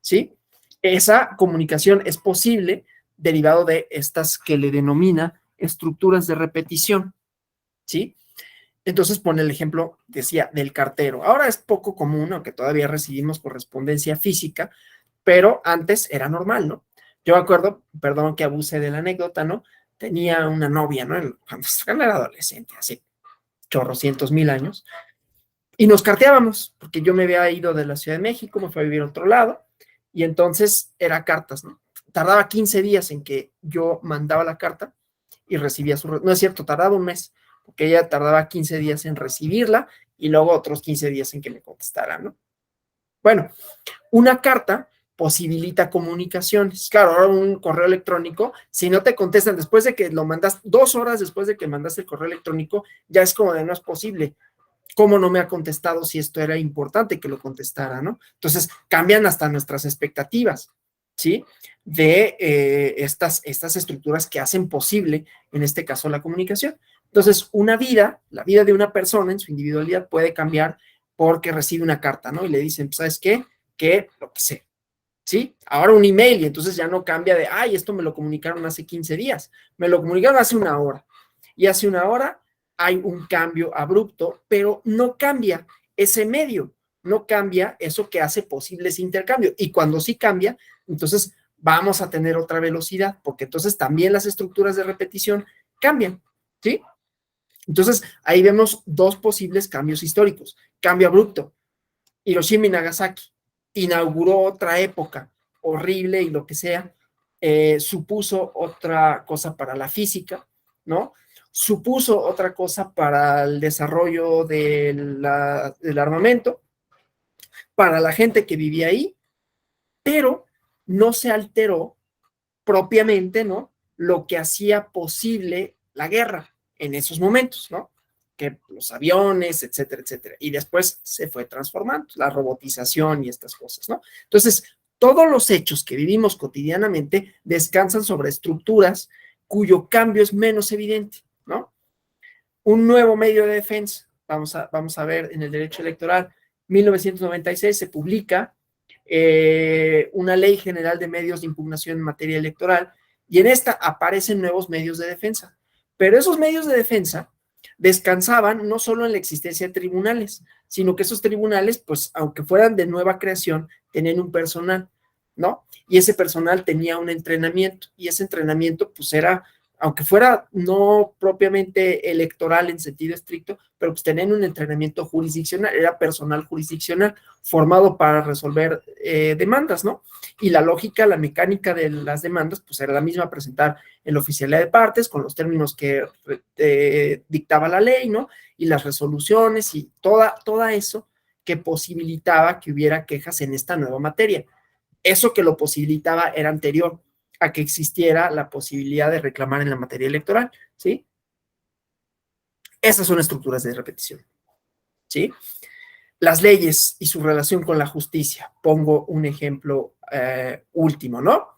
¿sí? Esa comunicación es posible derivado de estas que le denomina estructuras de repetición, ¿sí? Entonces pone el ejemplo, decía, del cartero. Ahora es poco común, aunque todavía recibimos correspondencia física, pero antes era normal, ¿no? Yo me acuerdo, perdón que abuse de la anécdota, ¿no? Tenía una novia, ¿no? Cuando era adolescente, hace chorrocientos mil años, y nos carteábamos, porque yo me había ido de la Ciudad de México, me fui a vivir a otro lado, y entonces era cartas, ¿no? Tardaba 15 días en que yo mandaba la carta y recibía no es cierto, tardaba un mes, porque ella tardaba 15 días en recibirla y luego otros 15 días en que me contestara, ¿no? Bueno, una carta posibilita comunicaciones. Claro, ahora un correo electrónico, si no te contestan después de que lo mandas, 2 horas después de que mandaste el correo electrónico, ya es como de no es posible. ¿Cómo no me ha contestado si esto era importante que lo contestara, no? Entonces, cambian hasta nuestras expectativas, ¿sí? De estas estructuras que hacen posible, en este caso, la comunicación. Entonces, la vida de una persona en su individualidad puede cambiar porque recibe una carta, ¿no? Y le dicen, pues, ¿sabes qué? Que lo que sé, ¿sí? Ahora un email y entonces ya no cambia de, ay, esto me lo comunicaron hace 15 días, me lo comunicaron hace una hora. Y hace una hora hay un cambio abrupto, pero no cambia ese medio, no cambia eso que hace posible ese intercambio. Y cuando sí cambia, entonces vamos a tener otra velocidad, porque entonces también las estructuras de repetición cambian, ¿sí? Entonces ahí vemos dos posibles cambios históricos. Cambio abrupto, Hiroshima y Nagasaki, inauguró otra época horrible y lo que sea, supuso otra cosa para la física, ¿no? Supuso otra cosa para el desarrollo del armamento, para la gente que vivía ahí, pero no se alteró propiamente, ¿no? Lo que hacía posible la guerra en esos momentos, ¿no? Que los aviones, etcétera, etcétera. Y después se fue transformando, la robotización y estas cosas, ¿no? Entonces, Todos los hechos que vivimos cotidianamente descansan sobre estructuras cuyo cambio es menos evidente, ¿no? Un nuevo medio de defensa, vamos a ver en el derecho electoral, 1996 se publica una ley general de medios de impugnación en materia electoral y en esta aparecen nuevos medios de defensa. Pero esos medios de defensa descansaban no solo en la existencia de tribunales, sino que esos tribunales, pues, aunque fueran de nueva creación, tenían un personal, ¿no? Y ese personal tenía un entrenamiento, y ese entrenamiento, pues, era, aunque fuera no propiamente electoral en sentido estricto, pero pues tenían un entrenamiento jurisdiccional, era personal jurisdiccional formado para resolver demandas, ¿no? Y la lógica, la mecánica de las demandas, pues era la misma, presentar en la oficialidad de partes con los términos que dictaba la ley, ¿no? Y las resoluciones y toda eso que posibilitaba que hubiera quejas en esta nueva materia. Eso que lo posibilitaba era anterior a que existiera la posibilidad de reclamar en la materia electoral, ¿sí? Esas son estructuras de repetición, ¿sí? Las leyes y su relación con la justicia. Pongo un ejemplo último, ¿no?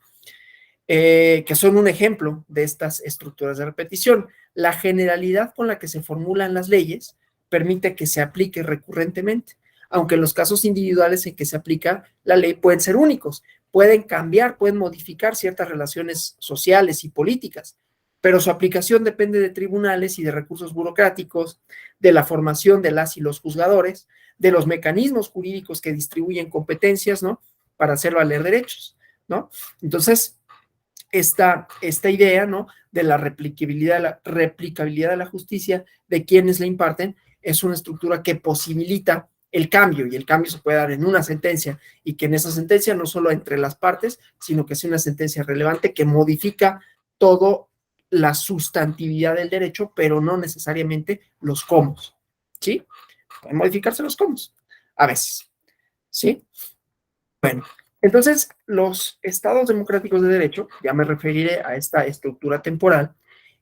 Que son un ejemplo de estas estructuras de repetición. La generalidad con la que se formulan las leyes permite que se aplique recurrentemente, aunque en los casos individuales en que se aplica la ley pueden ser únicos, pueden cambiar, pueden modificar ciertas relaciones sociales y políticas, pero su aplicación depende de tribunales y de recursos burocráticos, de la formación de las y los juzgadores, de los mecanismos jurídicos que distribuyen competencias, ¿no? Para hacer valer derechos, ¿no? Entonces, esta idea, ¿no? De la replicabilidad de la justicia, de quienes la imparten, es una estructura que posibilita el cambio, y el cambio se puede dar en una sentencia, y que en esa sentencia no solo entre las partes, sino que sea una sentencia relevante que modifica todo la sustantividad del derecho, pero no necesariamente los cómo, ¿sí? Pueden modificarse los cómo, a veces, ¿sí? Bueno, entonces los estados democráticos de derecho, ya me referiré a esta estructura temporal,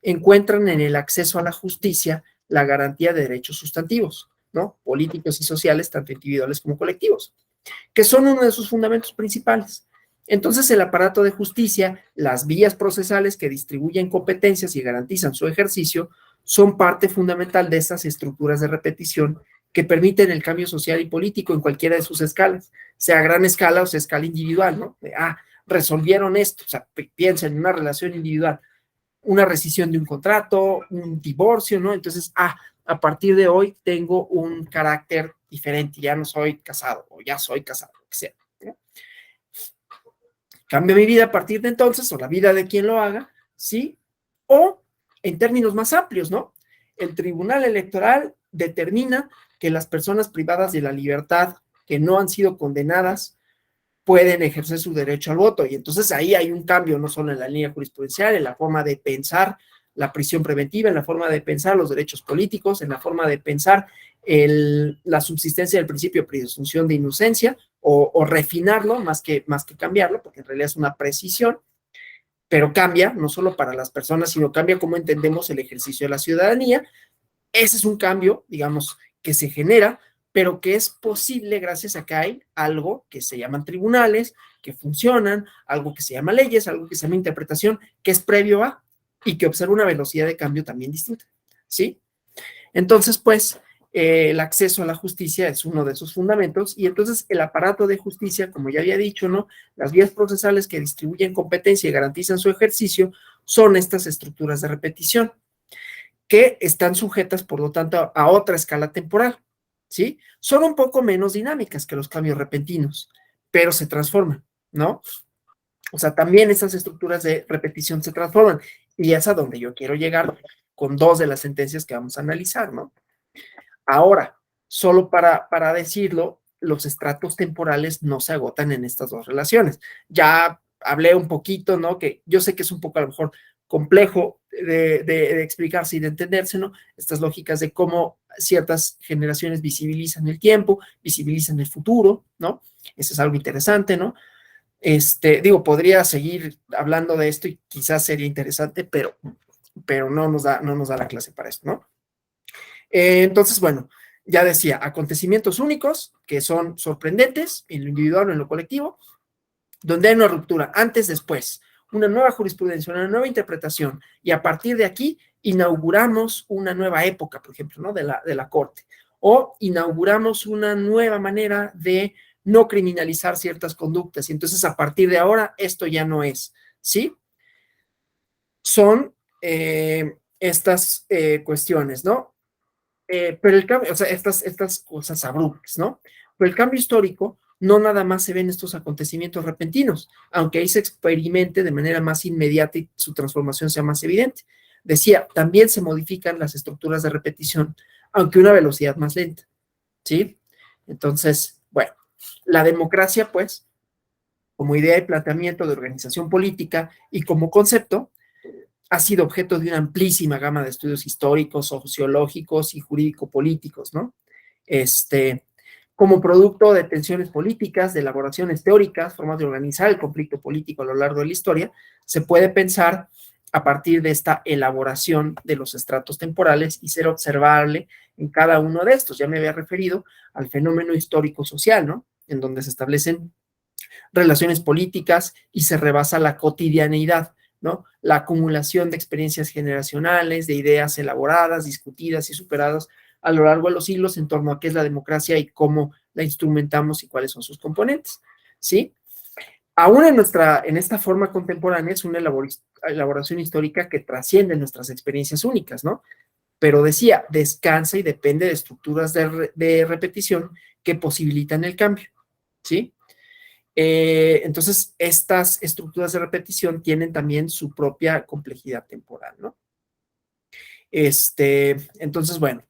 encuentran en el acceso a la justicia la garantía de derechos sustantivos, ¿no? Políticos y sociales, tanto individuales como colectivos, que son uno de sus fundamentos principales. Entonces, el aparato de justicia, las vías procesales que distribuyen competencias y garantizan su ejercicio, son parte fundamental de estas estructuras de repetición que permiten el cambio social y político en cualquiera de sus escalas, sea a gran escala o sea a escala individual, ¿no? Resolvieron esto, o sea, piensa en una relación individual, una rescisión de un contrato, un divorcio, ¿no? Entonces, a partir de hoy tengo un carácter diferente, ya no soy casado o ya soy casado, lo que sea, ¿no? Cambio mi vida a partir de entonces, o la vida de quien lo haga, ¿sí? O en términos más amplios, ¿no? El Tribunal Electoral determina que las personas privadas de la libertad que no han sido condenadas pueden ejercer su derecho al voto. Y entonces ahí hay un cambio, no solo en la línea jurisprudencial, en la forma de pensar la prisión preventiva, en la forma de pensar los derechos políticos, en la forma de pensar la subsistencia del principio de presunción de inocencia, o refinarlo más que cambiarlo, porque en realidad es una precisión, pero cambia no solo para las personas, sino cambia cómo entendemos el ejercicio de la ciudadanía. Ese es un cambio, digamos, que se genera, pero que es posible gracias a que hay algo que se llaman tribunales, que funcionan, algo que se llama leyes, algo que se llama interpretación, que es previo a, y que observa una velocidad de cambio también distinta, ¿sí? Entonces, pues, el acceso a la justicia es uno de esos fundamentos, y entonces el aparato de justicia, como ya había dicho, ¿no? Las vías procesales que distribuyen competencia y garantizan su ejercicio son estas estructuras de repetición, que están sujetas, por lo tanto, a otra escala temporal, ¿sí? Son un poco menos dinámicas que los cambios repentinos, pero se transforman, ¿no? O sea, también estas estructuras de repetición se transforman, y es a donde yo quiero llegar con dos de las sentencias que vamos a analizar, ¿no? Ahora, solo para decirlo, los estratos temporales no se agotan en estas dos relaciones. Ya hablé un poquito, ¿no? Que yo sé que es un poco a lo mejor complejo de explicarse y de entenderse, ¿no? Estas lógicas de cómo ciertas generaciones visibilizan el tiempo, visibilizan el futuro, ¿no? Eso es algo interesante, ¿no? Podría seguir hablando de esto y quizás sería interesante, pero no nos da la clase para esto, ¿no? Entonces, bueno, ya decía, acontecimientos únicos que son sorprendentes en lo individual o en lo colectivo, donde hay una ruptura antes, después, una nueva jurisprudencia, una nueva interpretación, y a partir de aquí inauguramos una nueva época, por ejemplo, ¿no? de la Corte, o inauguramos una nueva manera de no criminalizar ciertas conductas, y entonces a partir de ahora esto ya no es, ¿sí? Son estas cuestiones, ¿no? Pero el cambio, o sea, estas cosas abruptas, ¿no? Pero el cambio histórico no nada más se ve en estos acontecimientos repentinos, aunque ahí se experimente de manera más inmediata y su transformación sea más evidente. Decía, también se modifican las estructuras de repetición, aunque a una velocidad más lenta, ¿sí? Entonces, bueno, la democracia, pues, como idea y planteamiento de organización política y como concepto, ha sido objeto de una amplísima gama de estudios históricos, sociológicos y jurídico-políticos, ¿no? Como producto de tensiones políticas, de elaboraciones teóricas, formas de organizar el conflicto político a lo largo de la historia, se puede pensar a partir de esta elaboración de los estratos temporales y ser observable en cada uno de estos. Ya me había referido al fenómeno histórico-social, ¿no? En donde se establecen relaciones políticas y se rebasa la cotidianeidad, ¿no? La acumulación de experiencias generacionales, de ideas elaboradas, discutidas y superadas a lo largo de los siglos en torno a qué es la democracia y cómo la instrumentamos y cuáles son sus componentes, ¿sí? Aún en esta forma contemporánea es una elaboración histórica que trasciende nuestras experiencias únicas, ¿no? Pero decía, descansa y depende de estructuras de repetición que posibilitan el cambio, ¿sí? Entonces, estas estructuras de repetición tienen también su propia complejidad temporal, ¿no? Entonces, bueno,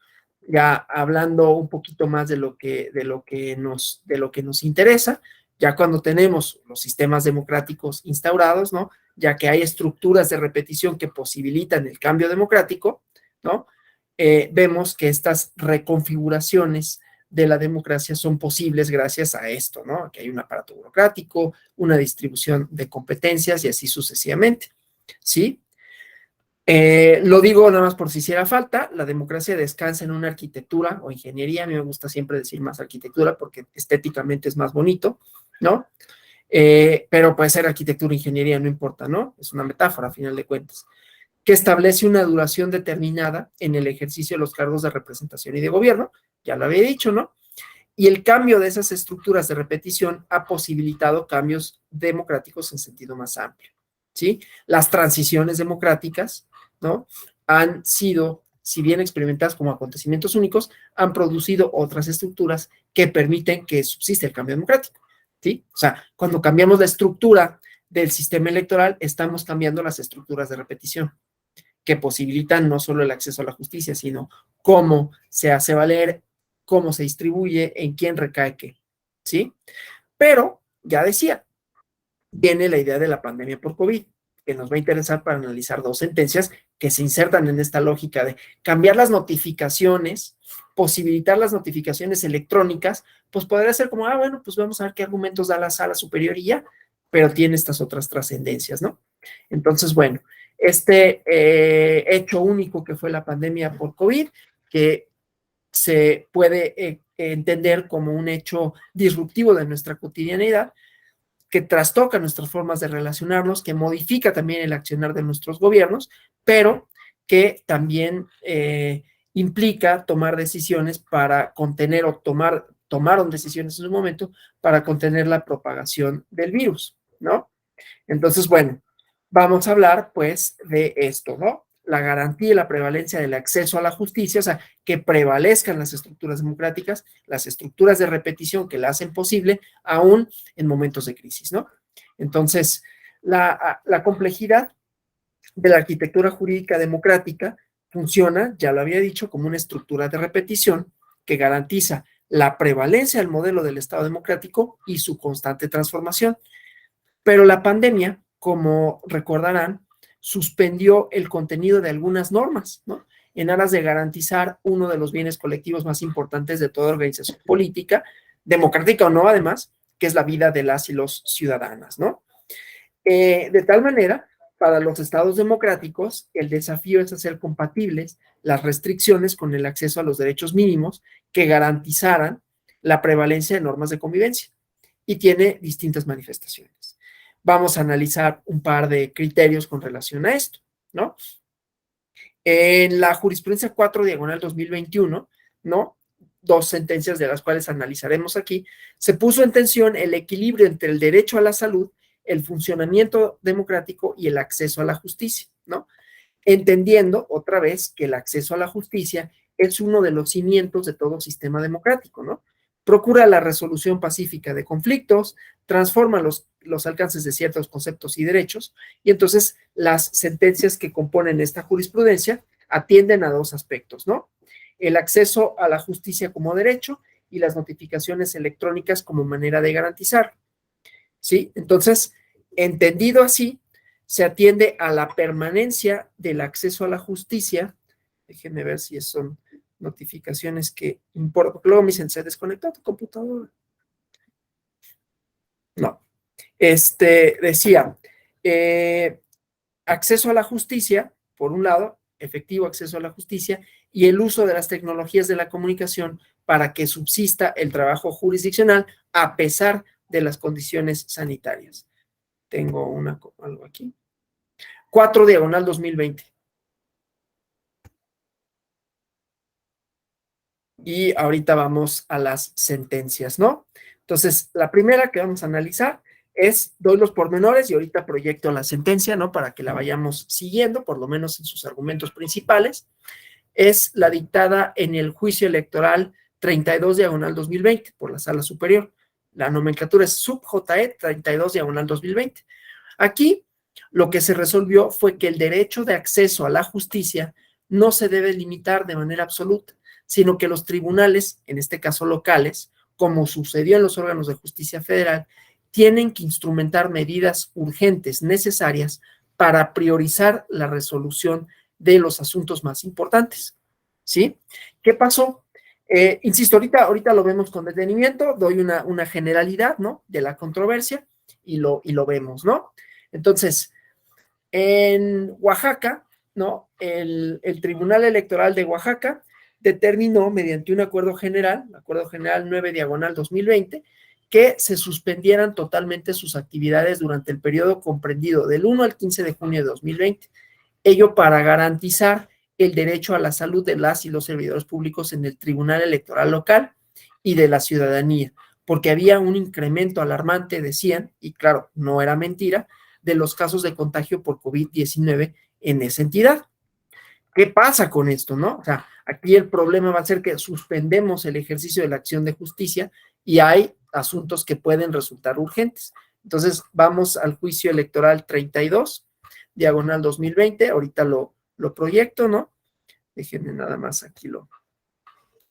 ya hablando un poquito más de lo que nos interesa, ya cuando tenemos los sistemas democráticos instaurados, ¿no? Ya que hay estructuras de repetición que posibilitan el cambio democrático, ¿no? Vemos que estas reconfiguraciones de la democracia son posibles gracias a esto, ¿no? Que hay un aparato burocrático, una distribución de competencias y así sucesivamente, ¿sí? Lo digo nada más por si hiciera falta, la democracia descansa en una arquitectura o ingeniería, a mí me gusta siempre decir más arquitectura porque estéticamente es más bonito, ¿no? Pero puede ser arquitectura o ingeniería, no importa, ¿no? Es una metáfora a final de cuentas, que establece una duración determinada en el ejercicio de los cargos de representación y de gobierno, ya lo había dicho, ¿no? Y el cambio de esas estructuras de repetición ha posibilitado cambios democráticos en sentido más amplio, ¿sí? Las transiciones democráticas, ¿no? Han sido, si bien experimentadas como acontecimientos únicos, han producido otras estructuras que permiten que subsista el cambio democrático, ¿sí? O sea, cuando cambiamos la estructura del sistema electoral, estamos cambiando las estructuras de repetición que posibilitan no solo el acceso a la justicia, sino cómo se hace valer, cómo se distribuye, en quién recae qué, ¿sí? Pero, ya decía, viene la idea de la pandemia por COVID, que nos va a interesar para analizar dos sentencias que se insertan en esta lógica de cambiar las notificaciones, posibilitar las notificaciones electrónicas, pues podría ser como, bueno, pues vamos a ver qué argumentos da la sala superior y ya, pero tiene estas otras trascendencias, ¿no? Entonces, bueno, hecho único que fue la pandemia por COVID, que se puede entender como un hecho disruptivo de nuestra cotidianidad, que trastoca nuestras formas de relacionarnos, que modifica también el accionar de nuestros gobiernos, pero que también implica tomar decisiones para contener o tomaron decisiones en su momento para contener la propagación del virus, ¿no? Entonces, bueno, vamos a hablar pues de esto, ¿no? La garantía y la prevalencia del acceso a la justicia, o sea, que prevalezcan las estructuras democráticas, las estructuras de repetición que la hacen posible, aún en momentos de crisis, ¿no? Entonces, la complejidad de la arquitectura jurídica democrática funciona, ya lo había dicho, como una estructura de repetición que garantiza la prevalencia del modelo del Estado democrático y su constante transformación. Pero la pandemia, como recordarán, suspendió el contenido de algunas normas, ¿no? En aras de garantizar uno de los bienes colectivos más importantes de toda organización política, democrática o no, además, que es la vida de las y los ciudadanas, ¿no? De tal manera, para los estados democráticos, el desafío es hacer compatibles las restricciones con el acceso a los derechos mínimos que garantizaran la prevalencia de normas de convivencia y tiene distintas manifestaciones. vamos a analizar un par de criterios con relación a esto, ¿no? En la jurisprudencia 4 diagonal 2021, ¿no? Dos sentencias de las cuales analizaremos aquí, se puso en tensión el equilibrio entre el derecho a la salud, el funcionamiento democrático y el acceso a la justicia, ¿no? Entendiendo otra vez que el acceso a la justicia es uno de los cimientos de todo sistema democrático, ¿no? Procura la resolución pacífica de conflictos, transforma los alcances de ciertos conceptos y derechos, y entonces las sentencias que componen esta jurisprudencia atienden a dos aspectos, ¿no? El acceso a la justicia como derecho y las notificaciones electrónicas como manera de garantizar, ¿sí? Entonces, entendido así, se atiende a la permanencia del acceso a la justicia. Déjenme ver si son notificaciones que importan, porque luego me dicen, ¿se desconectó tu computadora? No. Decía, acceso a la justicia, por un lado, efectivo acceso a la justicia, y el uso de las tecnologías de la comunicación para que subsista el trabajo jurisdiccional a pesar de las condiciones sanitarias. Tengo algo aquí. 4 diagonal 2020. Y ahorita vamos a las sentencias, ¿no? Entonces, la primera que vamos a analizar doy los pormenores y ahorita proyecto la sentencia, ¿no? Para que la vayamos siguiendo, por lo menos en sus argumentos principales. Es la dictada en el juicio electoral 32 diagonal 2020 por la Sala Superior. La nomenclatura es sub-JE 32 diagonal 2020. Aquí lo que se resolvió fue que el derecho de acceso a la justicia no se debe limitar de manera absoluta, sino que los tribunales, en este caso locales, como sucedió en los órganos de justicia federal, tienen que instrumentar medidas urgentes necesarias para priorizar la resolución de los asuntos más importantes, ¿sí? ¿Qué pasó? Insisto, ahorita lo vemos con detenimiento, doy una generalidad, ¿no? De la controversia y lo vemos, ¿no? Entonces, en Oaxaca, ¿no? El Tribunal Electoral de Oaxaca determinó mediante un acuerdo general 9 diagonal 2020, que se suspendieran totalmente sus actividades durante el periodo comprendido del 1 al 15 de junio de 2020. Ello para garantizar el derecho a la salud de las y los servidores públicos en el Tribunal Electoral local y de la ciudadanía, porque había un incremento alarmante, decían, y claro, no era mentira, de los casos de contagio por COVID-19 en esa entidad. ¿Qué pasa con esto, no? O sea, aquí el problema va a ser que suspendemos el ejercicio de la acción de justicia y hay asuntos que pueden resultar urgentes. Entonces, vamos al juicio electoral 32, diagonal 2020, ahorita lo proyecto, ¿no? Déjenme nada más aquí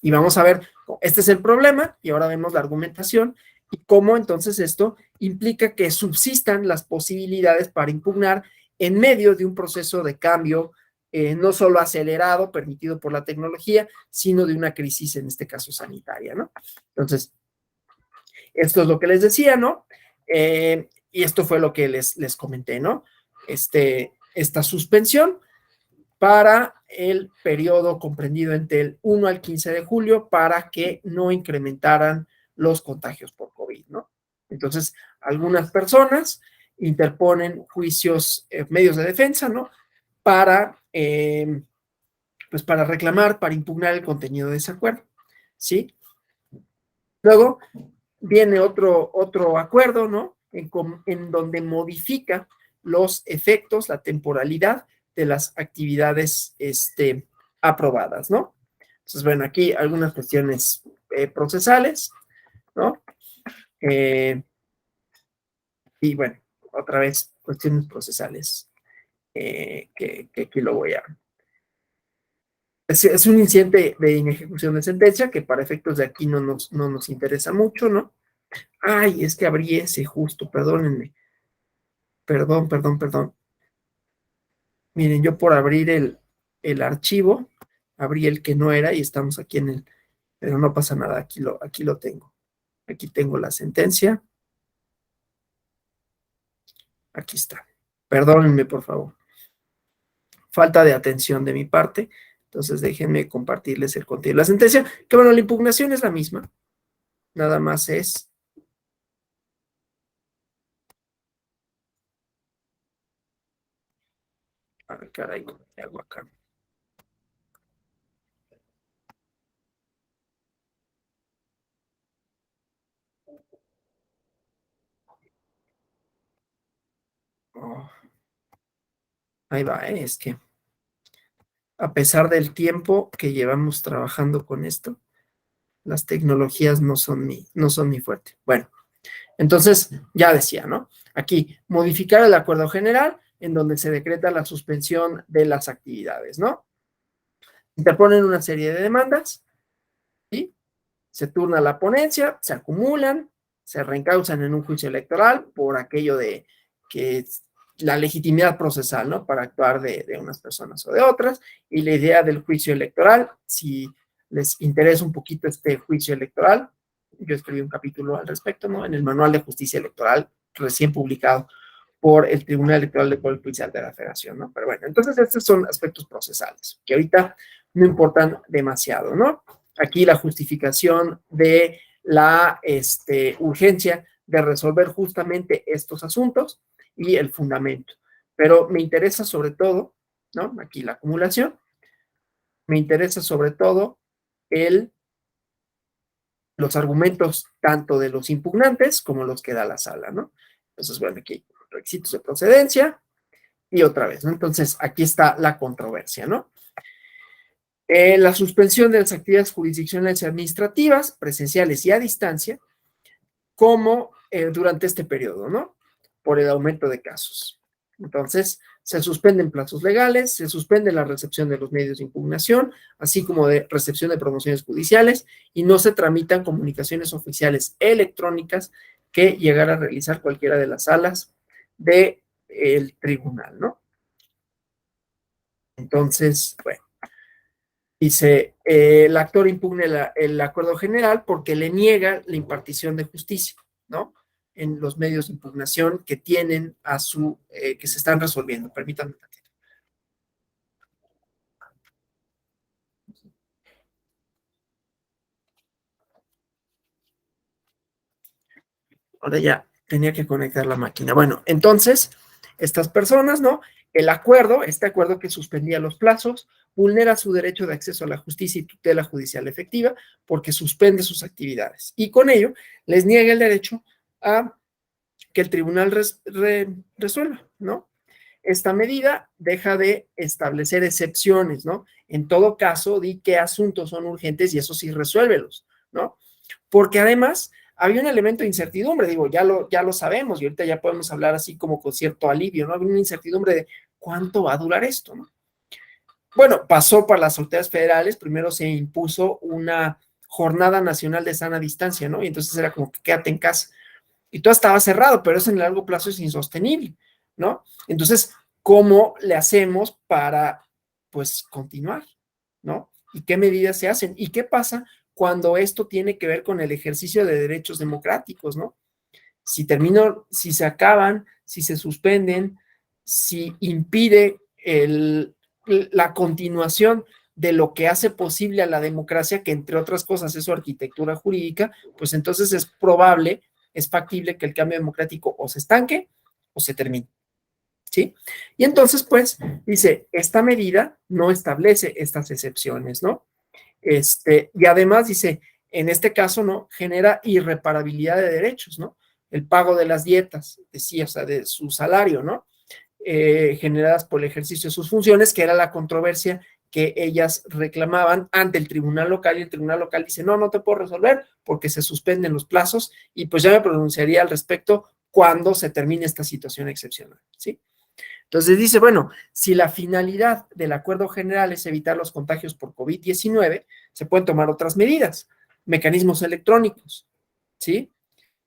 y vamos a ver, este es el problema, y ahora vemos la argumentación, y cómo entonces esto implica que subsistan las posibilidades para impugnar en medio de un proceso de cambio, no solo acelerado, permitido por la tecnología, sino de una crisis, en este caso sanitaria, ¿no? Entonces, esto es lo que les decía, ¿no? Y esto fue lo que les comenté, ¿no? Esta suspensión para el periodo comprendido entre el 1 al 15 de julio para que no incrementaran los contagios por COVID, ¿no? Entonces, algunas personas interponen juicios, medios de defensa, ¿no? Para, pues para reclamar, para impugnar el contenido de ese acuerdo, ¿sí? Luego viene otro acuerdo, ¿no? En donde modifica los efectos, la temporalidad de las actividades aprobadas, ¿no? Entonces, bueno, aquí algunas cuestiones procesales, ¿no? Y bueno, otra vez, cuestiones procesales que aquí lo voy a... Es un incidente de inejecución de sentencia que para efectos de aquí no nos interesa mucho, ¿no? Ay, es que abrí ese justo, perdónenme. Perdón. Miren, yo por abrir el archivo, abrí el que no era y estamos aquí pero no pasa nada, aquí lo tengo. Aquí tengo la sentencia. Aquí está. Perdónenme, por favor. Falta de atención de mi parte. Entonces déjenme compartirles el contenido de la sentencia. Que bueno, la impugnación es la misma. Nada más es Ah, caray, ¿cómo le hago acá? Oh, ahí va, es que a pesar del tiempo que llevamos trabajando con esto, las tecnologías no son mi fuerte. Bueno, entonces ya decía, ¿no? Aquí, modificar el acuerdo general en donde se decreta la suspensión de las actividades, ¿no? Interponen una serie de demandas, ¿sí? Se turna la ponencia, se acumulan, se reencauzan en un juicio electoral por aquello de que es la legitimidad procesal, ¿no? Para actuar de unas personas o de otras. Y la idea del juicio electoral, si les interesa un poquito este juicio electoral, yo escribí un capítulo al respecto, ¿no? En el Manual de Justicia Electoral, recién publicado por el Tribunal Electoral del Poder Judicial de la Federación, ¿no? Pero bueno, entonces estos son aspectos procesales, que ahorita no importan demasiado, ¿no? Aquí la justificación de la urgencia de resolver justamente estos asuntos y el fundamento. Pero me interesa sobre todo, ¿no? Aquí la acumulación, me interesa sobre todo el, los argumentos tanto de los impugnantes como los que da la sala, ¿no? Entonces, bueno, aquí requisitos de procedencia y otra vez, ¿no? Entonces, aquí está la controversia, ¿no? La suspensión de las actividades jurisdiccionales y administrativas, presenciales y a distancia, como durante este periodo, ¿no? Por el aumento de casos. Entonces, se suspenden plazos legales, se suspende la recepción de los medios de impugnación, así como de recepción de promociones judiciales, y no se tramitan comunicaciones oficiales electrónicas que llegara a realizar cualquiera de las salas del tribunal, ¿no? Entonces, bueno. Dice, el actor impugne el acuerdo general porque le niega la impartición de justicia, ¿no? En los medios de impugnación que tienen que se están resolviendo. Permítanme un tantito. Ahora ya tenía que conectar la máquina. Bueno, entonces, estas personas, ¿no? Este acuerdo que suspendía los plazos, vulnera su derecho de acceso a la justicia y tutela judicial efectiva porque suspende sus actividades. Y con ello, les niega el derecho a que el tribunal resuelva, ¿no? Esta medida deja de establecer excepciones, ¿no? En todo caso, di qué asuntos son urgentes y eso sí resuélvelos, ¿no? Porque además había un elemento de incertidumbre, digo, ya lo sabemos y ahorita ya podemos hablar así como con cierto alivio, ¿no? Había una incertidumbre de cuánto va a durar esto, ¿no? Bueno, pasó para las autoridades federales, primero se impuso una jornada nacional de sana distancia, ¿no? Y entonces era como que quédate en casa y todo estaba cerrado, pero eso en el largo plazo es insostenible, ¿no? Entonces, ¿cómo le hacemos para, pues, continuar, ¿no? ¿Y qué medidas se hacen? ¿Y qué pasa cuando esto tiene que ver con el ejercicio de derechos democráticos, ¿no? Si se acaban, si se suspenden, si impide la continuación de lo que hace posible a la democracia, que entre otras cosas es su arquitectura jurídica, pues entonces es probable, es factible que el cambio democrático o se estanque o se termine, ¿sí? Y entonces, pues, dice, esta medida no establece estas excepciones, ¿no? Y además dice, en este caso, ¿no? Genera irreparabilidad de derechos, ¿no? El pago de las dietas, decía, o sea, de su salario, ¿no? Generadas por el ejercicio de sus funciones, que era la controversia que ellas reclamaban ante el tribunal local, y el tribunal local dice, no, no te puedo resolver porque se suspenden los plazos y pues ya me pronunciaría al respecto cuando se termine esta situación excepcional, ¿sí? Entonces dice, bueno, si la finalidad del acuerdo general es evitar los contagios por COVID-19, se pueden tomar otras medidas, mecanismos electrónicos, ¿sí?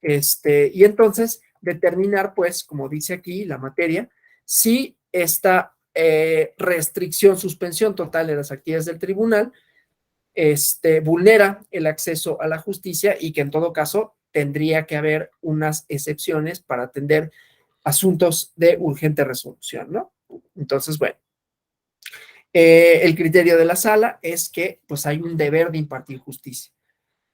Y entonces determinar, pues, como dice aquí la materia, si esta restricción, suspensión total de las actividades del tribunal, vulnera el acceso a la justicia y que en todo caso tendría que haber unas excepciones para atender asuntos de urgente resolución, ¿no? Entonces, bueno, el criterio de la sala es que pues hay un deber de impartir justicia.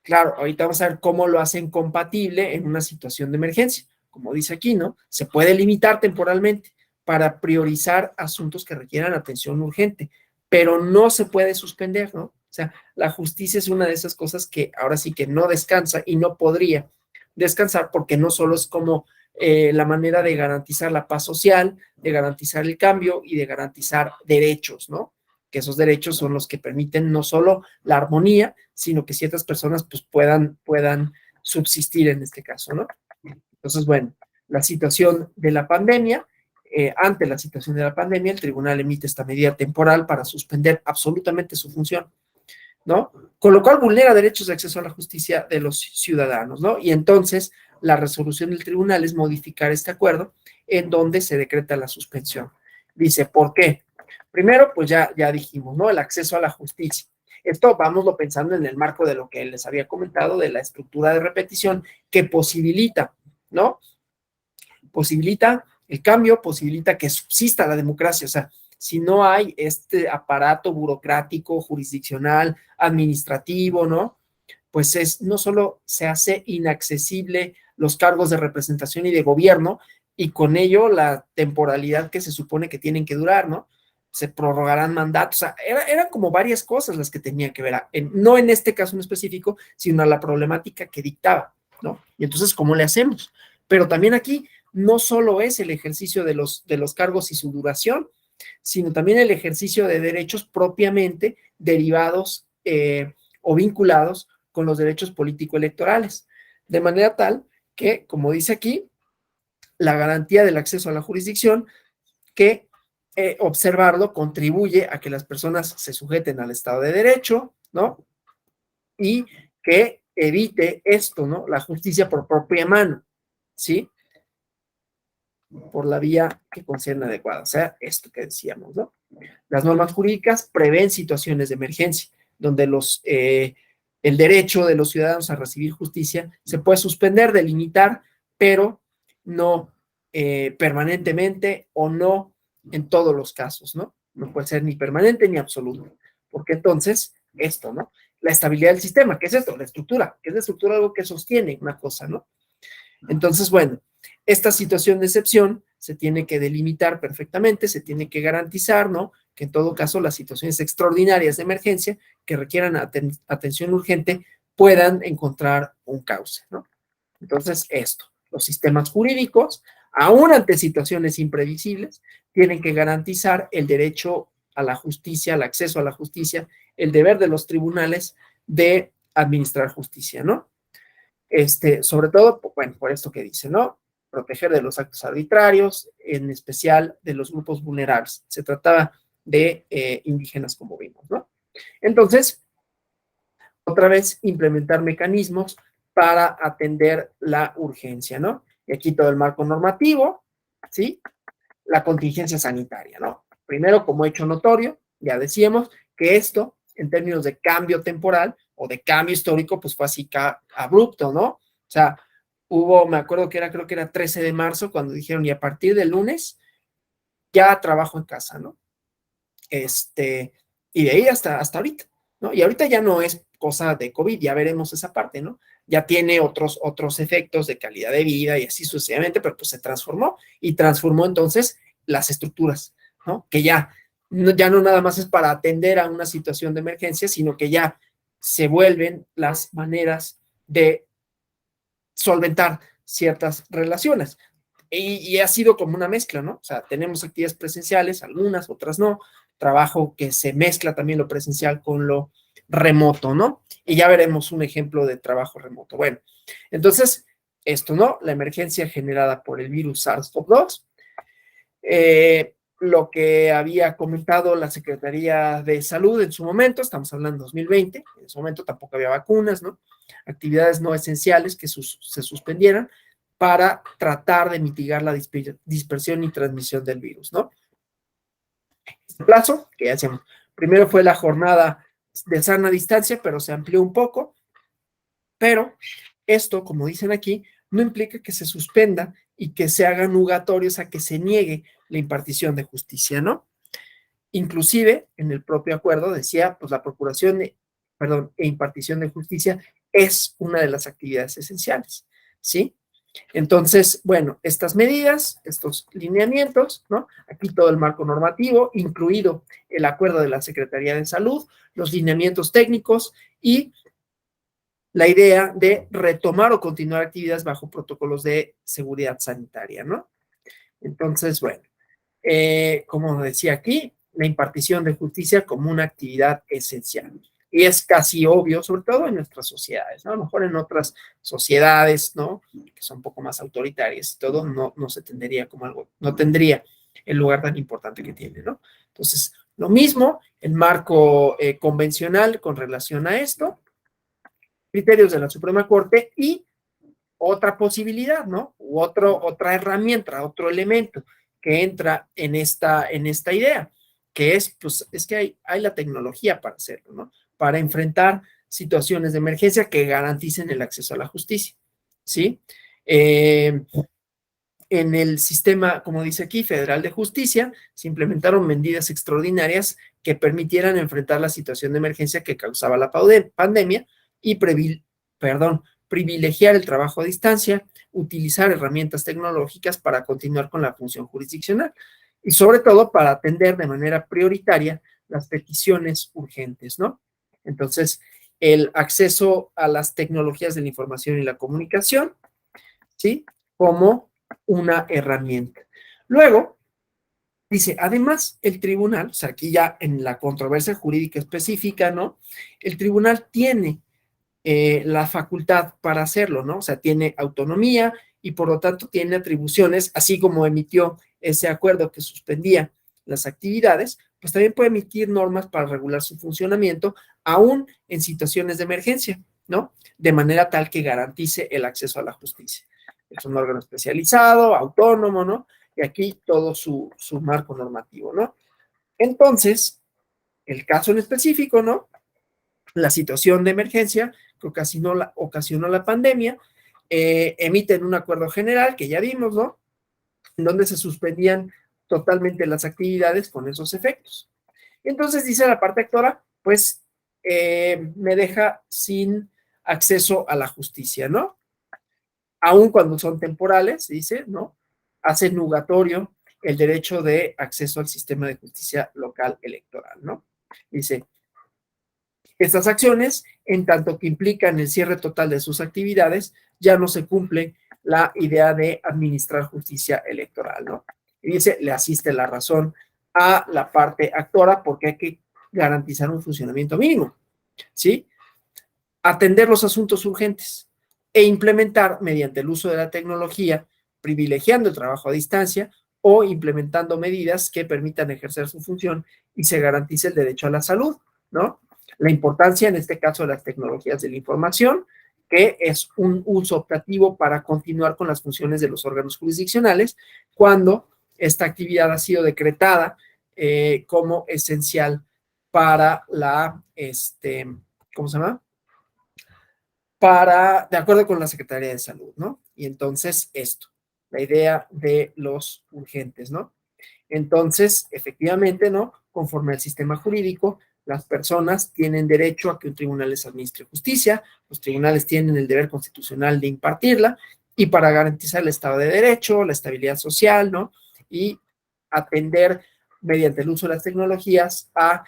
Claro, ahorita vamos a ver cómo lo hacen compatible en una situación de emergencia. Como dice aquí, ¿no? Se puede limitar temporalmente, para priorizar asuntos que requieran atención urgente, pero no se puede suspender, ¿no? O sea, la justicia es una de esas cosas que ahora sí que no descansa y no podría descansar porque no solo es como la manera de garantizar la paz social, de garantizar el cambio y de garantizar derechos, ¿no? Que esos derechos son los que permiten no solo la armonía, sino que ciertas personas pues puedan subsistir en este caso, ¿no? Entonces, bueno, la situación de la pandemia, ante la situación de la pandemia, el tribunal emite esta medida temporal para suspender absolutamente su función, ¿no? Con lo cual vulnera derechos de acceso a la justicia de los ciudadanos, ¿no? Y entonces la resolución del tribunal es modificar este acuerdo en donde se decreta la suspensión. Dice, ¿por qué? Primero, pues ya dijimos, ¿no? El acceso a la justicia. Esto vámoslo pensando en el marco de lo que les había comentado, de la estructura de repetición que posibilita, ¿no? Posibilita el cambio, posibilita que subsista la democracia, o sea, si no hay este aparato burocrático, jurisdiccional, administrativo, ¿no? Pues no solo se hace inaccesible los cargos de representación y de gobierno, y con ello la temporalidad que se supone que tienen que durar, ¿no? Se prorrogarán mandatos, o sea, eran como varias cosas las que tenían que ver, no en este caso en específico, sino a la problemática que dictaba, ¿no? Y entonces, ¿cómo le hacemos? Pero también aquí no solo es el ejercicio de los cargos y su duración, sino también el ejercicio de derechos propiamente derivados o vinculados con los derechos político-electorales, de manera tal que, como dice aquí, la garantía del acceso a la jurisdicción, que observarlo contribuye a que las personas se sujeten al Estado de Derecho, ¿no? Y que evite esto, ¿no? La justicia por propia mano, ¿sí? Por la vía que consideren adecuada, o sea, esto que decíamos, ¿no? Las normas jurídicas prevén situaciones de emergencia, donde el derecho de los ciudadanos a recibir justicia se puede suspender, delimitar, pero no permanentemente o no en todos los casos, ¿no? No puede ser ni permanente ni absoluto, porque entonces, esto, ¿no? La estabilidad del sistema, ¿qué es esto? La estructura, ¿qué es la estructura? Algo que sostiene una cosa, ¿no? Entonces, bueno, esta situación de excepción se tiene que delimitar perfectamente, se tiene que garantizar, ¿no? Que en todo caso las situaciones extraordinarias de emergencia que requieran atención urgente puedan encontrar un cauce, ¿no? Entonces, esto, los sistemas jurídicos, aún ante situaciones imprevisibles, tienen que garantizar el derecho a la justicia, al acceso a la justicia, el deber de los tribunales de administrar justicia, ¿no? Sobre todo, bueno, por esto que dice, ¿no? Proteger de los actos arbitrarios, en especial de los grupos vulnerables. Se trataba de indígenas, como vimos, ¿no? Entonces, otra vez, implementar mecanismos para atender la urgencia, ¿no? Y aquí todo el marco normativo, ¿sí? La contingencia sanitaria, ¿no? Primero, como hecho notorio, ya decíamos que esto, en términos de cambio temporal o de cambio histórico, pues fue así abrupto, ¿no? O sea, me acuerdo que creo que era 13 de marzo, cuando dijeron, y a partir del lunes, ya trabajo en casa, ¿no? Y de ahí hasta ahorita, ¿no? Y ahorita ya no es cosa de COVID, ya veremos esa parte, ¿no? Ya tiene otros efectos de calidad de vida y así sucesivamente, pero pues se transformó y transformó entonces las estructuras, ¿no? Que ya no nada más es para atender a una situación de emergencia, sino que ya se vuelven las maneras de solventar ciertas relaciones. Y ha sido como una mezcla, ¿no? O sea, tenemos actividades presenciales, algunas, otras no, trabajo que se mezcla también lo presencial con lo remoto, ¿no? Y ya veremos un ejemplo de trabajo remoto. Bueno, entonces, esto, ¿no? La emergencia generada por el virus SARS-CoV-2, lo que había comentado la Secretaría de Salud en su momento, estamos hablando de 2020, en ese momento tampoco había vacunas, ¿no? Actividades no esenciales que se suspendieran para tratar de mitigar la dispersión y transmisión del virus, ¿no? Este plazo, que ya decíamos, primero fue la jornada de sana distancia, pero se amplió un poco, pero esto, como dicen aquí, no implica que se suspenda y que se hagan nugatorios a que se niegue la impartición de justicia, ¿no? Inclusive, en el propio acuerdo decía, pues la procuración, e impartición de justicia es una de las actividades esenciales, ¿sí? Entonces, bueno, estas medidas, estos lineamientos, ¿no? Aquí todo el marco normativo, incluido el acuerdo de la Secretaría de Salud, los lineamientos técnicos y la idea de retomar o continuar actividades bajo protocolos de seguridad sanitaria, ¿no? Entonces, bueno, como decía aquí, la impartición de justicia como una actividad esencial. Y es casi obvio, sobre todo en nuestras sociedades, ¿no? A lo mejor en otras sociedades, ¿no? Que son un poco más autoritarias y todo, no se tendría como algo, no tendría el lugar tan importante que tiene, ¿no? Entonces, lo mismo, el marco convencional con relación a esto, criterios de la Suprema Corte y otra posibilidad, ¿no? Otra herramienta, otro elemento que entra en esta idea, que es, pues, es que hay la tecnología para hacerlo, ¿no? Para enfrentar situaciones de emergencia que garanticen el acceso a la justicia, ¿sí? En el sistema, como dice aquí, federal de justicia, se implementaron medidas extraordinarias que permitieran enfrentar la situación de emergencia que causaba la pandemia y privilegiar el trabajo a distancia, utilizar herramientas tecnológicas para continuar con la función jurisdiccional y sobre todo para atender de manera prioritaria las peticiones urgentes, ¿no? Entonces, el acceso a las tecnologías de la información y la comunicación, ¿sí? Como una herramienta. Luego, dice, además, el tribunal, o sea, aquí ya en la controversia jurídica específica, ¿no? El tribunal tiene la facultad para hacerlo, ¿no? O sea, tiene autonomía y por lo tanto tiene atribuciones, así como emitió ese acuerdo que suspendía las actividades, pues también puede emitir normas para regular su funcionamiento, aún en situaciones de emergencia, ¿no? De manera tal que garantice el acceso a la justicia. Es un órgano especializado, autónomo, ¿no? Y aquí todo su marco normativo, ¿no? Entonces, el caso en específico, ¿no? La situación de emergencia que ocasionó la pandemia, emiten un acuerdo general que ya vimos, ¿no? En donde se suspendían totalmente las actividades con esos efectos. Entonces dice la parte actora, pues me deja sin acceso a la justicia, ¿no? Aun cuando son temporales, dice, ¿no? Hace nugatorio el derecho de acceso al sistema de justicia local electoral, ¿no? Dice, estas acciones, en tanto que implican el cierre total de sus actividades, ya no se cumple la idea de administrar justicia electoral, ¿no? Y dice, le asiste la razón a la parte actora porque hay que garantizar un funcionamiento mínimo, ¿sí? Atender los asuntos urgentes e implementar mediante el uso de la tecnología, privilegiando el trabajo a distancia o implementando medidas que permitan ejercer su función y se garantice el derecho a la salud, ¿no? La importancia, en este caso, de las tecnologías de la información, que es un uso optativo para continuar con las funciones de los órganos jurisdiccionales cuando esta actividad ha sido decretada como esencial para ¿cómo se llama? De acuerdo con la Secretaría de Salud, ¿no? Y entonces esto, la idea de los urgentes, ¿no? Entonces, efectivamente, ¿no? Conforme al sistema jurídico, las personas tienen derecho a que un tribunal les administre justicia, los tribunales tienen el deber constitucional de impartirla, y para garantizar el Estado de Derecho, la estabilidad social, ¿no? Y atender mediante el uso de las tecnologías a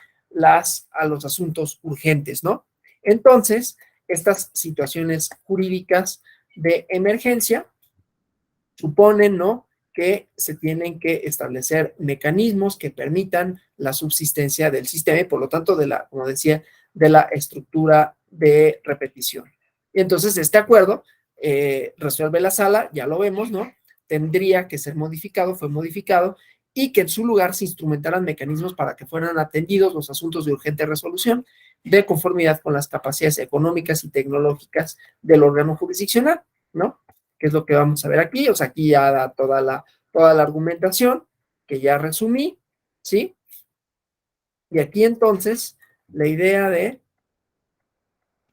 los asuntos urgentes, ¿no? Entonces, estas situaciones jurídicas de emergencia suponen, ¿no? Que se tienen que establecer mecanismos que permitan la subsistencia del sistema y por lo tanto como decía, de la estructura de repetición. Y entonces este acuerdo resuelve la sala, ya lo vemos, ¿no? Tendría que ser modificado, fue modificado, y que en su lugar se instrumentaran mecanismos para que fueran atendidos los asuntos de urgente resolución de conformidad con las capacidades económicas y tecnológicas del órgano jurisdiccional, ¿no? Que es lo que vamos a ver aquí. O sea, aquí ya da toda la argumentación que ya resumí, ¿sí? Y aquí entonces la idea de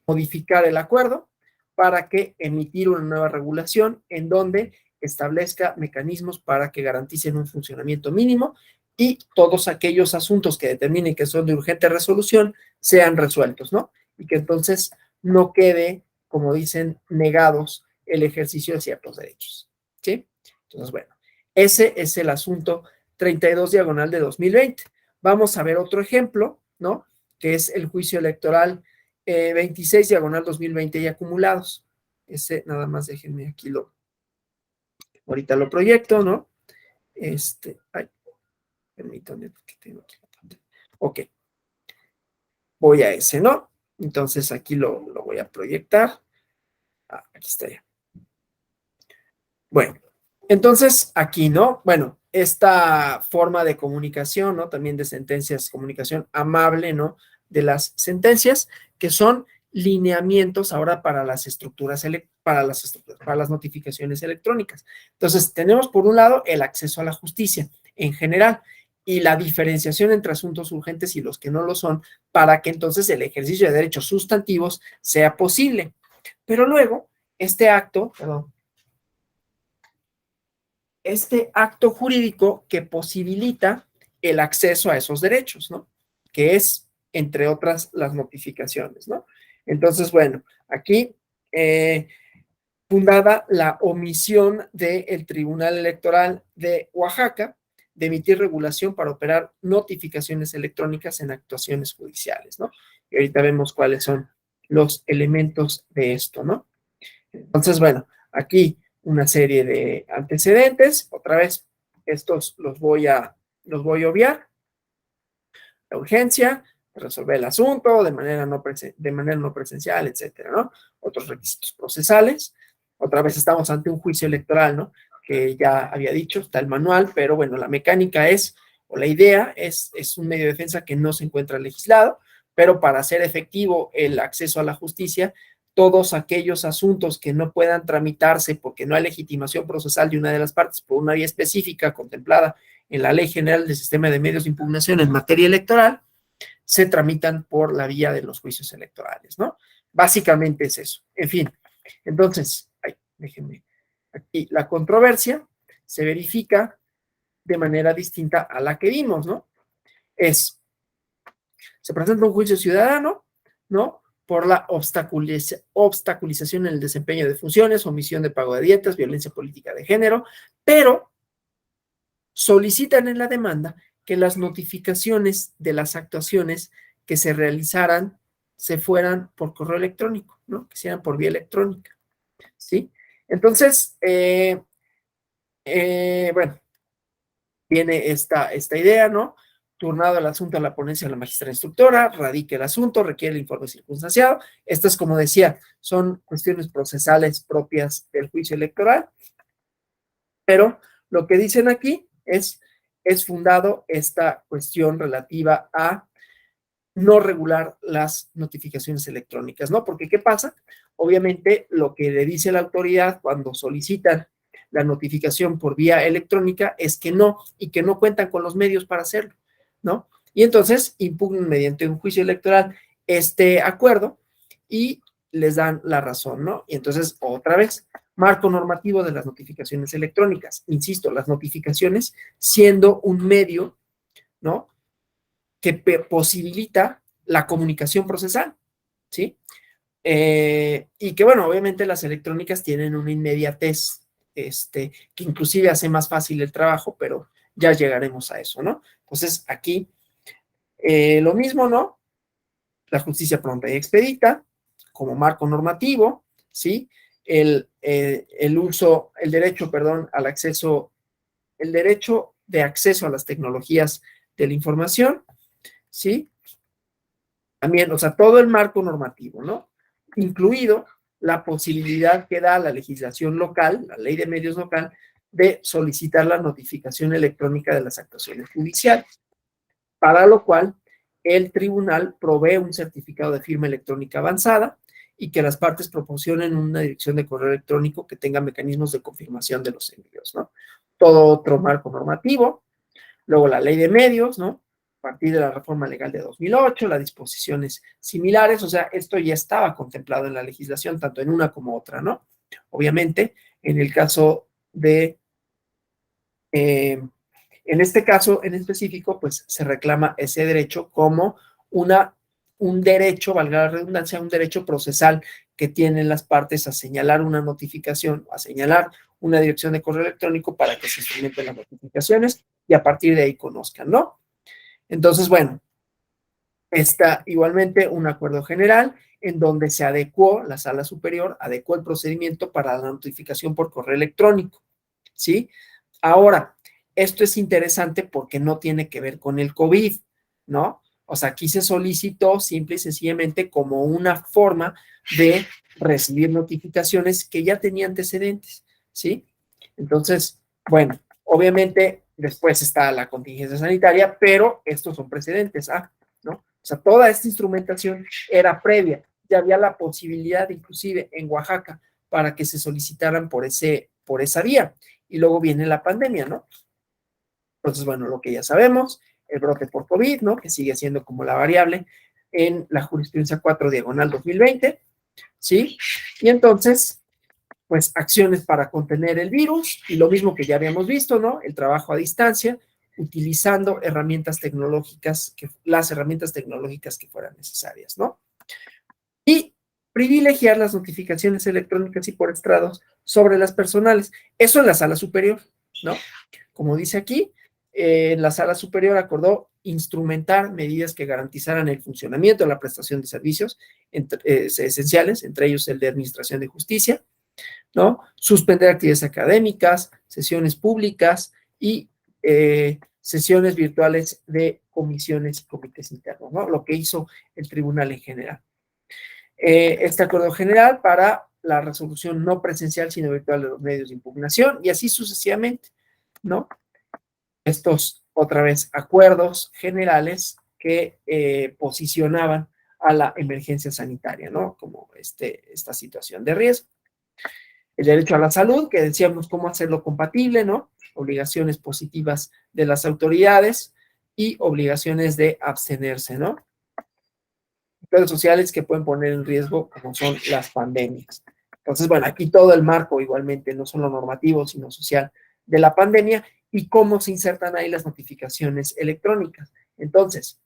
modificar el acuerdo para que emitir una nueva regulación en donde establezca mecanismos para que garanticen un funcionamiento mínimo y todos aquellos asuntos que determinen que son de urgente resolución sean resueltos, ¿no? Y que entonces no quede, como dicen, negados el ejercicio de ciertos derechos, ¿sí? Entonces, bueno, ese es el asunto 32 diagonal de 2020. Vamos a ver otro ejemplo, ¿no? Que es el juicio electoral 26 diagonal 2020 y acumulados. Ese nada más déjenme aquí ahorita lo proyecto, ¿no? Ay, permítanme porque tengo aquí la pantalla. Ok, voy a ese, ¿no? Entonces aquí lo voy a proyectar. Aquí está ya. Bueno, entonces aquí, ¿no? Bueno, esta forma de comunicación, ¿no? También de sentencias, comunicación amable, ¿no? De las sentencias, que son lineamientos ahora para las estructuras, para las notificaciones electrónicas. Entonces, tenemos por un lado el acceso a la justicia en general y la diferenciación entre asuntos urgentes y los que no lo son, para que entonces el ejercicio de derechos sustantivos sea posible. Pero luego, este acto jurídico que posibilita el acceso a esos derechos, ¿no? Que es, entre otras, las notificaciones, ¿no? Entonces, bueno, aquí, fundada la omisión del Tribunal Electoral de Oaxaca de emitir regulación para operar notificaciones electrónicas en actuaciones judiciales, ¿no? Y ahorita vemos cuáles son los elementos de esto, ¿no? Entonces, bueno, aquí una serie de antecedentes, otra vez, estos los voy a obviar. La urgencia, resolver el asunto de manera no presencial, etcétera, ¿no? Otros requisitos procesales. Otra vez estamos ante un juicio electoral, ¿no? Que ya había dicho, está el manual, pero bueno, la mecánica o la idea es un medio de defensa que no se encuentra legislado, pero para hacer efectivo el acceso a la justicia, todos aquellos asuntos que no puedan tramitarse porque no hay legitimación procesal de una de las partes por una vía específica contemplada en la Ley General del Sistema de Medios de Impugnación en materia electoral, se tramitan por la vía de los juicios electorales, ¿no? Básicamente es eso. En fin, entonces, déjenme, aquí la controversia se verifica de manera distinta a la que vimos, ¿no? Se presenta un juicio ciudadano, ¿no? Por la obstaculización en el desempeño de funciones, omisión de pago de dietas, violencia política de género, pero solicitan en la demanda que las notificaciones de las actuaciones que se realizaran se fueran por correo electrónico, ¿no? Que sean por vía electrónica, ¿sí? Entonces, bueno, viene esta idea, ¿no? Turnado el asunto a la ponencia de la magistrada instructora, radica el asunto, requiere el informe circunstanciado. Estas, como decía, son cuestiones procesales propias del juicio electoral, pero lo que dicen aquí es fundado esta cuestión relativa a no regular las notificaciones electrónicas, ¿no? Porque, ¿qué pasa? Obviamente, lo que le dice la autoridad cuando solicitan la notificación por vía electrónica es que no, y que no cuentan con los medios para hacerlo, ¿no? Y entonces impugnan mediante un juicio electoral este acuerdo y les dan la razón, ¿no? Y entonces, otra vez, marco normativo de las notificaciones electrónicas. Insisto, las notificaciones siendo un medio, ¿no? Que posibilita la comunicación procesal, ¿sí? Y que, bueno, obviamente las electrónicas tienen una inmediatez, que inclusive hace más fácil el trabajo, pero ya llegaremos a eso, ¿no? Entonces, aquí, lo mismo, ¿no? La justicia pronta y expedita, como marco normativo, ¿sí? El derecho, perdón, al acceso, el derecho de acceso a las tecnologías de la información, ¿sí? También, o sea, todo el marco normativo, ¿no? Incluido la posibilidad que da la legislación local, la ley de medios local, de solicitar la notificación electrónica de las actuaciones judiciales, para lo cual el tribunal provee un certificado de firma electrónica avanzada y que las partes proporcionen una dirección de correo electrónico que tenga mecanismos de confirmación de los envíos, ¿no? Todo otro marco normativo. Luego la ley de medios, ¿no? A partir de la reforma legal de 2008, las disposiciones similares, o sea, esto ya estaba contemplado en la legislación, tanto en una como otra, ¿no? Obviamente, en el caso de, en este caso en específico, pues se reclama ese derecho como un derecho, valga la redundancia, un derecho procesal que tienen las partes a señalar una notificación, a señalar una dirección de correo electrónico para que se instrumenten las notificaciones y a partir de ahí conozcan, ¿no? Entonces, bueno, está igualmente un acuerdo general en donde se adecuó, la sala superior adecuó el procedimiento para la notificación por correo electrónico, ¿sí? Ahora, esto es interesante porque no tiene que ver con el COVID, ¿no? O sea, aquí se solicitó simple y sencillamente como una forma de recibir notificaciones que ya tenía antecedentes, ¿sí? Entonces, bueno, obviamente después está la contingencia sanitaria, pero estos son precedentes, ¿no? O sea, toda esta instrumentación era previa, ya había la posibilidad inclusive en Oaxaca para que se solicitaran por esa vía, y luego viene la pandemia, ¿no? Entonces, bueno, lo que ya sabemos, el brote por COVID, ¿no? Que sigue siendo como la variable en la jurisprudencia 4/2020, ¿sí? Y entonces, pues acciones para contener el virus y lo mismo que ya habíamos visto, ¿no? El trabajo a distancia, utilizando las herramientas tecnológicas que fueran necesarias, ¿no? Y privilegiar las notificaciones electrónicas y por estrados sobre las personales. Eso en la sala superior, ¿no? Como dice aquí, la sala superior acordó instrumentar medidas que garantizaran el funcionamiento de la prestación de servicios esenciales, entre ellos el de administración de justicia, ¿no? Suspender actividades académicas, sesiones públicas y sesiones virtuales de comisiones y comités internos, ¿no? Lo que hizo el tribunal en general. Este acuerdo general para la resolución no presencial, sino virtual de los medios de impugnación y así sucesivamente, ¿no? Estos, otra vez, acuerdos generales que posicionaban a la emergencia sanitaria, ¿no? Como esta situación de riesgo. El derecho a la salud, que decíamos cómo hacerlo compatible, ¿no? Obligaciones positivas de las autoridades y obligaciones de abstenerse, ¿no? Factores sociales que pueden poner en riesgo, como son las pandemias. Entonces, bueno, aquí todo el marco igualmente, no solo normativo, sino social, de la pandemia y cómo se insertan ahí las notificaciones electrónicas. Entonces,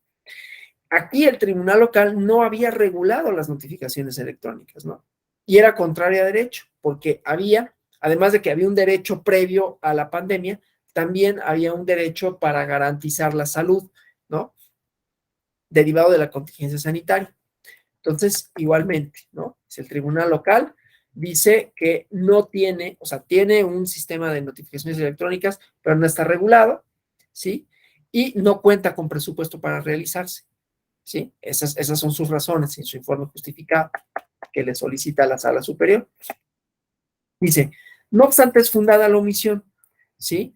aquí el tribunal local no había regulado las notificaciones electrónicas, ¿no? Y era contraria a derecho, porque había, además de que había un derecho previo a la pandemia, también había un derecho para garantizar la salud, ¿no? Derivado de la contingencia sanitaria. Entonces, igualmente, ¿no? Si el tribunal local dice que no tiene, o sea, tiene un sistema de notificaciones electrónicas, pero no está regulado, ¿sí? Y no cuenta con presupuesto para realizarse, ¿sí? Esas son sus razones en su informe justificado que le solicita a la sala superior. Dice, no obstante es fundada la omisión, ¿sí?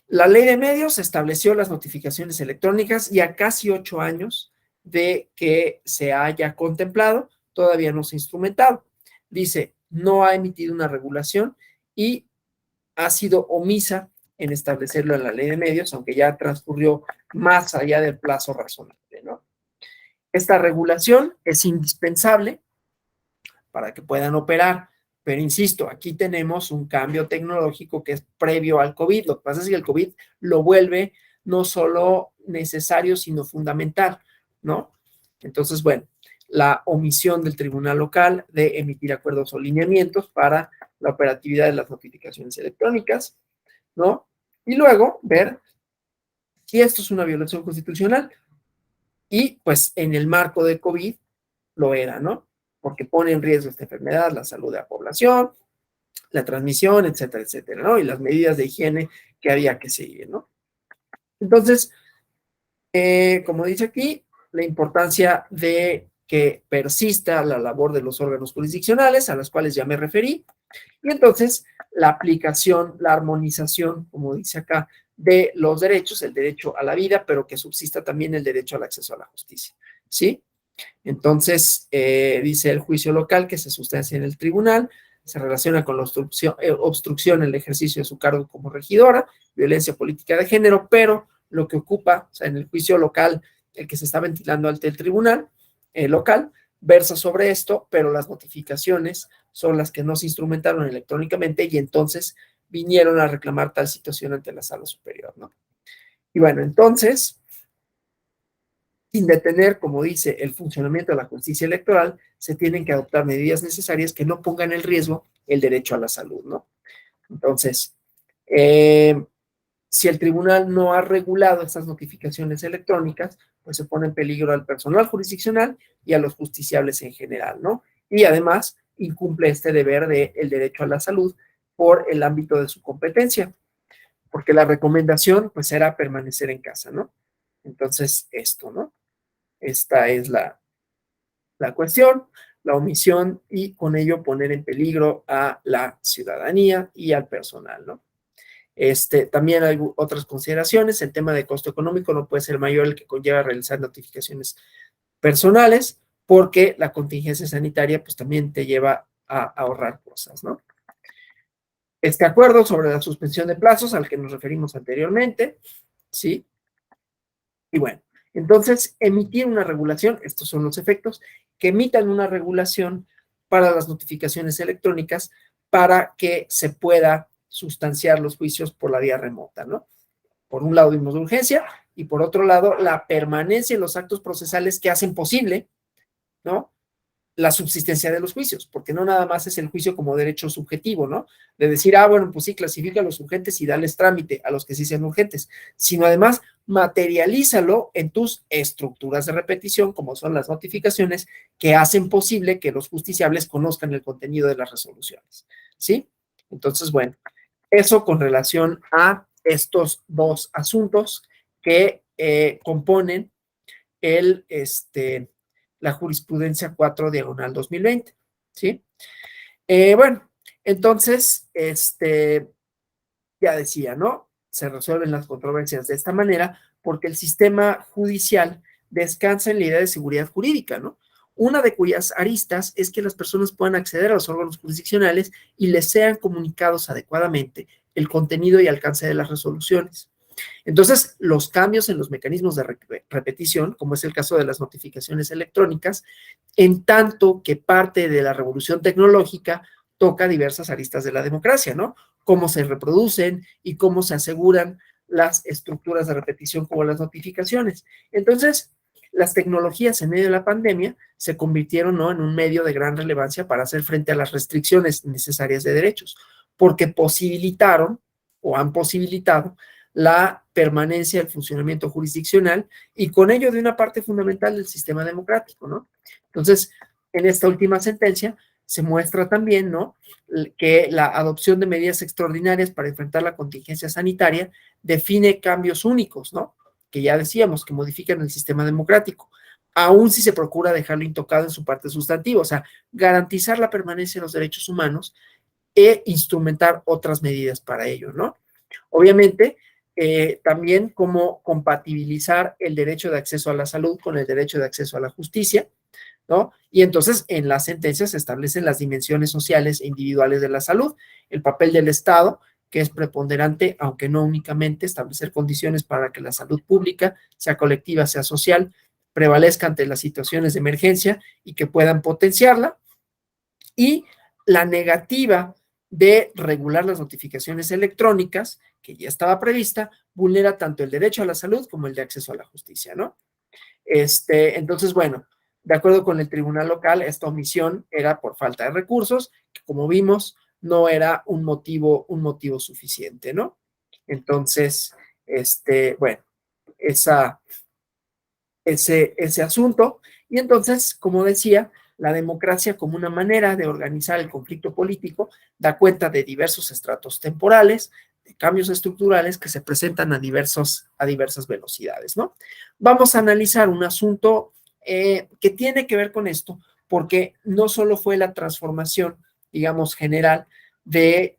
La ley de medios estableció las notificaciones electrónicas y a casi 8 años de que se haya contemplado, todavía no se ha instrumentado. Dice, no ha emitido una regulación y ha sido omisa en establecerlo en la ley de medios, aunque ya transcurrió más allá del plazo razonable, ¿no? Esta regulación es indispensable para que puedan operar. Pero insisto, aquí tenemos un cambio tecnológico que es previo al COVID. Lo que pasa es que el COVID lo vuelve no solo necesario, sino fundamental, ¿no? Entonces, bueno, la omisión del tribunal local de emitir acuerdos o lineamientos para la operatividad de las notificaciones electrónicas, ¿no? Y luego ver si esto es una violación constitucional y pues en el marco de COVID lo era, ¿no? Porque pone en riesgo esta enfermedad, la salud de la población, la transmisión, etcétera, etcétera, ¿no? Y las medidas de higiene que había que seguir, ¿no? Entonces, como dice aquí, la importancia de que persista la labor de los órganos jurisdiccionales, a los cuales ya me referí, y entonces la aplicación, la armonización, como dice acá, de los derechos, el derecho a la vida, pero que subsista también el derecho al acceso a la justicia, ¿sí? Entonces, dice el juicio local que se sustancia en el tribunal, se relaciona con la obstrucción en el ejercicio de su cargo como regidora, violencia política de género, pero lo que ocupa, o sea, en el juicio local, el que se está ventilando ante el tribunal local, versa sobre esto, pero las notificaciones son las que no se instrumentaron electrónicamente y entonces vinieron a reclamar tal situación ante la sala superior, ¿no? Y bueno, entonces, sin detener, como dice, el funcionamiento de la justicia electoral, se tienen que adoptar medidas necesarias que no pongan en riesgo el derecho a la salud, ¿no? Entonces, si el tribunal no ha regulado estas notificaciones electrónicas, pues se pone en peligro al personal jurisdiccional y a los justiciables en general, ¿no? Y además incumple este deber del derecho a la salud por el ámbito de su competencia, porque la recomendación, pues, era permanecer en casa, ¿no? Entonces, esto, ¿no? Esta es la cuestión, la omisión y con ello poner en peligro a la ciudadanía y al personal, ¿no? También hay otras consideraciones. El tema de costo económico no puede ser mayor el que conlleva realizar notificaciones personales, porque la contingencia sanitaria pues también te lleva a ahorrar cosas, ¿no? Este acuerdo sobre la suspensión de plazos al que nos referimos anteriormente, ¿sí? Y bueno, entonces emitir una regulación, estos son los efectos, que emitan una regulación para las notificaciones electrónicas para que se pueda sustanciar los juicios por la vía remota, ¿no? Por un lado, vimos de urgencia y por otro lado, la permanencia en los actos procesales que hacen posible, ¿no?, la subsistencia de los juicios, porque no nada más es el juicio como derecho subjetivo, ¿no? De decir, bueno, pues sí, clasifica a los urgentes y dales trámite a los que sí sean urgentes, sino además materialízalo en tus estructuras de repetición, como son las notificaciones, que hacen posible que los justiciables conozcan el contenido de las resoluciones, ¿sí? Entonces, bueno, eso con relación a estos dos asuntos que componen el, la jurisprudencia 4/2020, ¿sí? Bueno, entonces, ya decía, ¿no? Se resuelven las controversias de esta manera porque el sistema judicial descansa en la idea de seguridad jurídica, ¿no? Una de cuyas aristas es que las personas puedan acceder a los órganos jurisdiccionales y les sean comunicados adecuadamente el contenido y alcance de las resoluciones. Entonces, los cambios en los mecanismos de repetición, como es el caso de las notificaciones electrónicas, en tanto que parte de la revolución tecnológica toca diversas aristas de la democracia, ¿no? Cómo se reproducen y cómo se aseguran las estructuras de repetición como las notificaciones. Entonces, las tecnologías en medio de la pandemia se convirtieron, ¿no?, en un medio de gran relevancia para hacer frente a las restricciones necesarias de derechos, porque posibilitaron o han posibilitado la permanencia del funcionamiento jurisdiccional y con ello de una parte fundamental del sistema democrático, ¿no? Entonces, en esta última sentencia se muestra también, ¿no?, que la adopción de medidas extraordinarias para enfrentar la contingencia sanitaria define cambios únicos, ¿no?, que ya decíamos, que modifican el sistema democrático, aun si se procura dejarlo intocado en su parte sustantiva, o sea, garantizar la permanencia de los derechos humanos e instrumentar otras medidas para ello, ¿no? Obviamente, también cómo compatibilizar el derecho de acceso a la salud con el derecho de acceso a la justicia, ¿no? Y entonces en las sentencias se establecen las dimensiones sociales e individuales de la salud, el papel del Estado, que es preponderante, aunque no únicamente, establecer condiciones para que la salud pública, sea colectiva, sea social, prevalezca ante las situaciones de emergencia y que puedan potenciarla, y la negativa de regular las notificaciones electrónicas, que ya estaba prevista, vulnera tanto el derecho a la salud como el de acceso a la justicia, ¿no? Entonces, bueno, de acuerdo con el tribunal local, esta omisión era por falta de recursos, que como vimos, no era un motivo suficiente, ¿no? Entonces, bueno, ese asunto. Y entonces, como decía, la democracia como una manera de organizar el conflicto político da cuenta de diversos estratos temporales, de cambios estructurales que se presentan a diversas velocidades, ¿no? Vamos a analizar un asunto que tiene que ver con esto, porque no solo fue la transformación, digamos, general de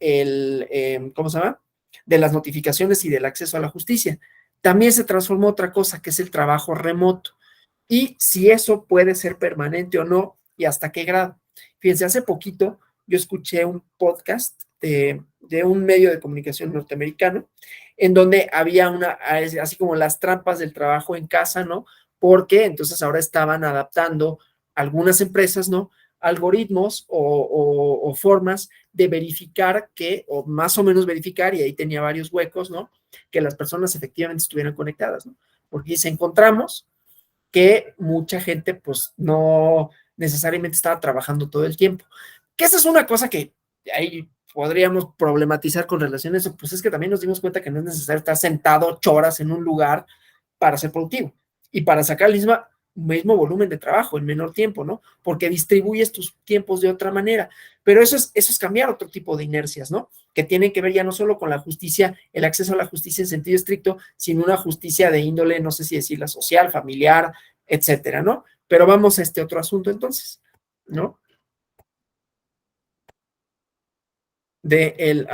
¿cómo se llama?, de las notificaciones y del acceso a la justicia. También se transformó otra cosa, que es el trabajo remoto, y si eso puede ser permanente o no, y hasta qué grado. Fíjense, hace poquito yo escuché un podcast de un medio de comunicación norteamericano, en donde había así como las trampas del trabajo en casa, ¿no? Porque entonces ahora estaban adaptando algunas empresas, ¿no?, algoritmos o formas de verificar o más o menos verificar, y ahí tenía varios huecos, ¿no?, que las personas efectivamente estuvieran conectadas, ¿no? Porque si encontramos que mucha gente pues no necesariamente estaba trabajando todo el tiempo. Que esa es una cosa que ahí podríamos problematizar con relación a eso, pues es que también nos dimos cuenta que no es necesario estar sentado 8 horas en un lugar para ser productivo y para sacar el mismo volumen de trabajo en menor tiempo, ¿no? Porque distribuyes tus tiempos de otra manera. Pero eso es cambiar otro tipo de inercias, ¿no? Que tienen que ver ya no solo con la justicia, el acceso a la justicia en sentido estricto, sino una justicia de índole, no sé si decirla social, familiar, etcétera, ¿no? Pero vamos a este otro asunto entonces, ¿no? Del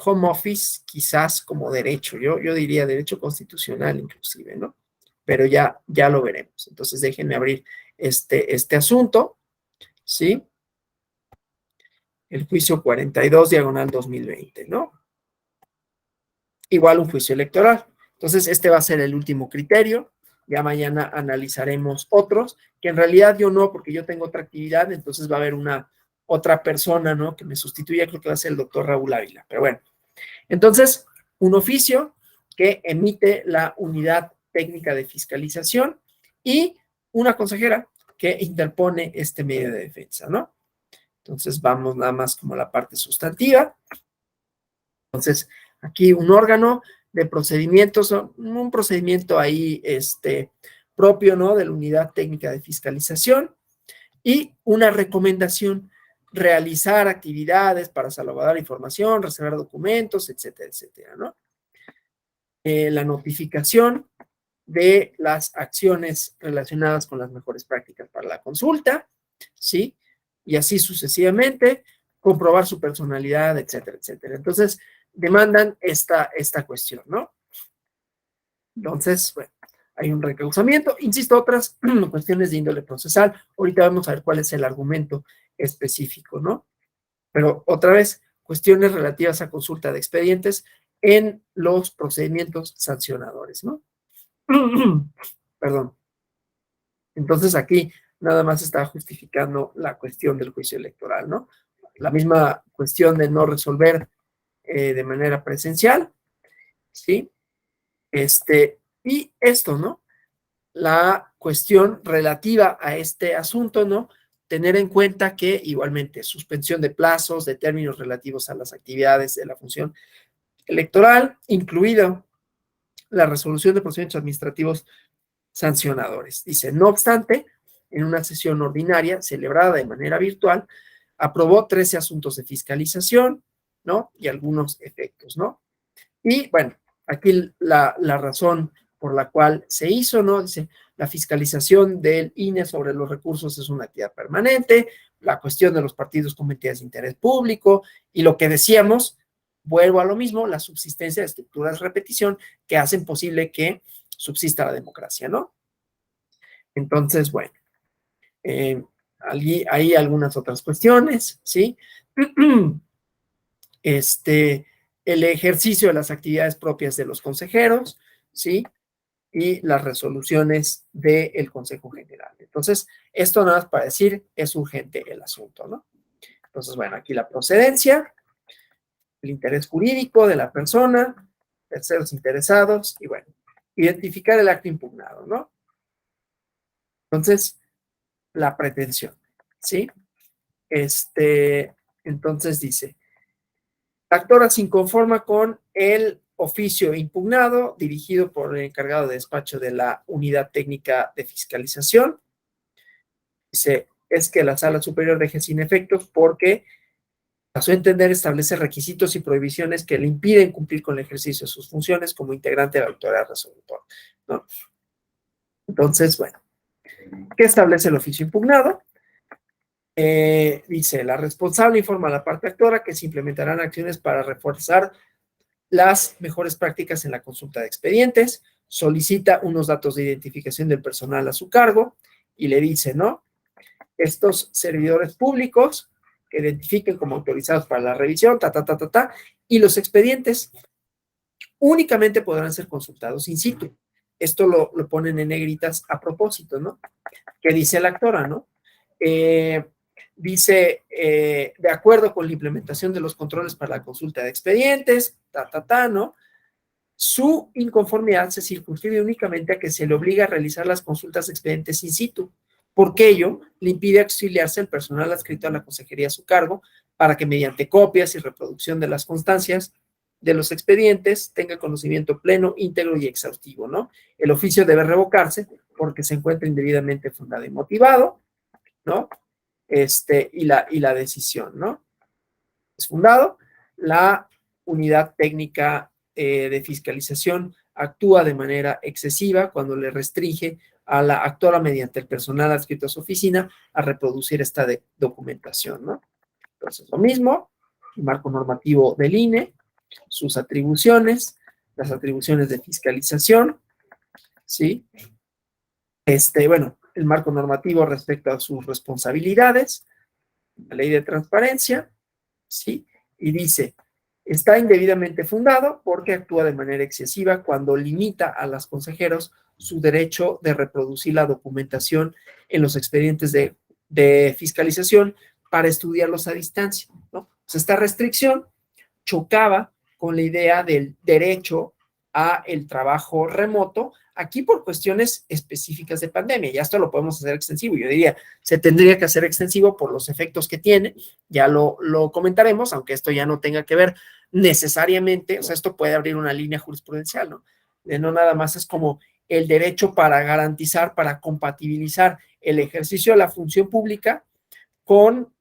home office, quizás como derecho, yo diría derecho constitucional inclusive, ¿no? Pero ya lo veremos. Entonces déjenme abrir este asunto, ¿sí? El juicio 42, diagonal 2020, ¿no? Igual un juicio electoral. Entonces este va a ser el último criterio. Ya mañana analizaremos otros, que en realidad yo no, porque yo tengo otra actividad, entonces va a haber otra persona, ¿no? Que me sustituya, creo que va a ser el doctor Raúl Ávila. Pero bueno, entonces, un oficio que emite la unidad técnica de fiscalización y una consejera que interpone este medio de defensa, ¿no? Entonces, vamos nada más como la parte sustantiva. Entonces, aquí un órgano de procedimientos, un procedimiento ahí propio, ¿no? De la unidad técnica de fiscalización y una recomendación, realizar actividades para salvaguardar información, reservar documentos, etcétera, etcétera, ¿no? La notificación de las acciones relacionadas con las mejores prácticas para la consulta, ¿sí? Y así sucesivamente, comprobar su personalidad, etcétera, etcétera. Entonces, demandan esta cuestión, ¿no? Entonces, bueno, hay un recausamiento. Insisto, otras cuestiones de índole procesal. Ahorita vamos a ver cuál es el argumento específico, ¿no? Pero otra vez, cuestiones relativas a consulta de expedientes en los procedimientos sancionadores, ¿no? Perdón. Entonces aquí nada más está justificando la cuestión del juicio electoral, ¿no? La misma cuestión de no resolver de manera presencial, ¿sí? Y esto, ¿no? La cuestión relativa a este asunto, ¿no? Tener en cuenta que igualmente suspensión de plazos, de términos relativos a las actividades de la función electoral, incluido la resolución de procedimientos administrativos sancionadores. Dice, no obstante, en una sesión ordinaria celebrada de manera virtual, aprobó 13 asuntos de fiscalización, ¿no? Y algunos efectos, ¿no? Y bueno, aquí la razón por la cual se hizo, ¿no? Dice, la fiscalización del INE sobre los recursos es una actividad permanente, la cuestión de los partidos con entidades de interés público, y lo que decíamos, vuelvo a lo mismo, la subsistencia de estructuras de repetición que hacen posible que subsista la democracia, ¿no? Entonces, bueno, hay algunas otras cuestiones, ¿sí? El ejercicio de las actividades propias de los consejeros, ¿sí? Y las resoluciones del Consejo General. Entonces, esto nada más para decir, es urgente el asunto, ¿no? Entonces, bueno, aquí la procedencia, el interés jurídico de la persona, terceros interesados, y bueno, identificar el acto impugnado, ¿no? Entonces, la pretensión, ¿sí? Entonces dice, la actora se inconforma con el oficio impugnado dirigido por el encargado de despacho de la Unidad Técnica de Fiscalización. Dice, es que la Sala Superior deje sin efectos porque, a su entender, establece requisitos y prohibiciones que le impiden cumplir con el ejercicio de sus funciones como integrante de la autoridad resolutora, ¿no? Entonces, bueno, ¿qué establece el oficio impugnado? Dice, la responsable informa a la parte actora que se implementarán acciones para reforzar las mejores prácticas en la consulta de expedientes, solicita unos datos de identificación del personal a su cargo y le dice, ¿no? Estos servidores públicos que identifiquen como autorizados para la revisión, y los expedientes únicamente podrán ser consultados in situ. Esto lo ponen en negritas a propósito, ¿no? Que dice la actora, ¿no? Dice, de acuerdo con la implementación de los controles para la consulta de expedientes, ¿no? Su inconformidad se circunscribe únicamente a que se le obliga a realizar las consultas de expedientes in situ. Porque ello le impide auxiliarse al personal adscrito a la consejería a su cargo para que mediante copias y reproducción de las constancias de los expedientes tenga conocimiento pleno, íntegro y exhaustivo, ¿no? El oficio debe revocarse porque se encuentra indebidamente fundado y motivado, ¿no? Y la decisión, ¿no? Es fundado. La unidad técnica de fiscalización actúa de manera excesiva cuando le restringe a la actora mediante el personal adscrito a su oficina a reproducir esta documentación, ¿no? Entonces, lo mismo, el marco normativo del INE, sus atribuciones, las atribuciones de fiscalización, ¿sí? Bueno, el marco normativo respecto a sus responsabilidades, la ley de transparencia, ¿sí? Y dice, está indebidamente fundado porque actúa de manera excesiva cuando limita a los consejeros su derecho de reproducir la documentación en los expedientes de fiscalización para estudiarlos a distancia, ¿no? O sea, esta restricción chocaba con la idea del derecho a el trabajo remoto, aquí por cuestiones específicas de pandemia. Ya esto lo podemos hacer extensivo. Yo diría, se tendría que hacer extensivo por los efectos que tiene. Ya lo comentaremos, aunque esto ya no tenga que ver necesariamente, o sea, esto puede abrir una línea jurisprudencial, ¿no? No nada más es como el derecho para garantizar, para compatibilizar el ejercicio de la función pública con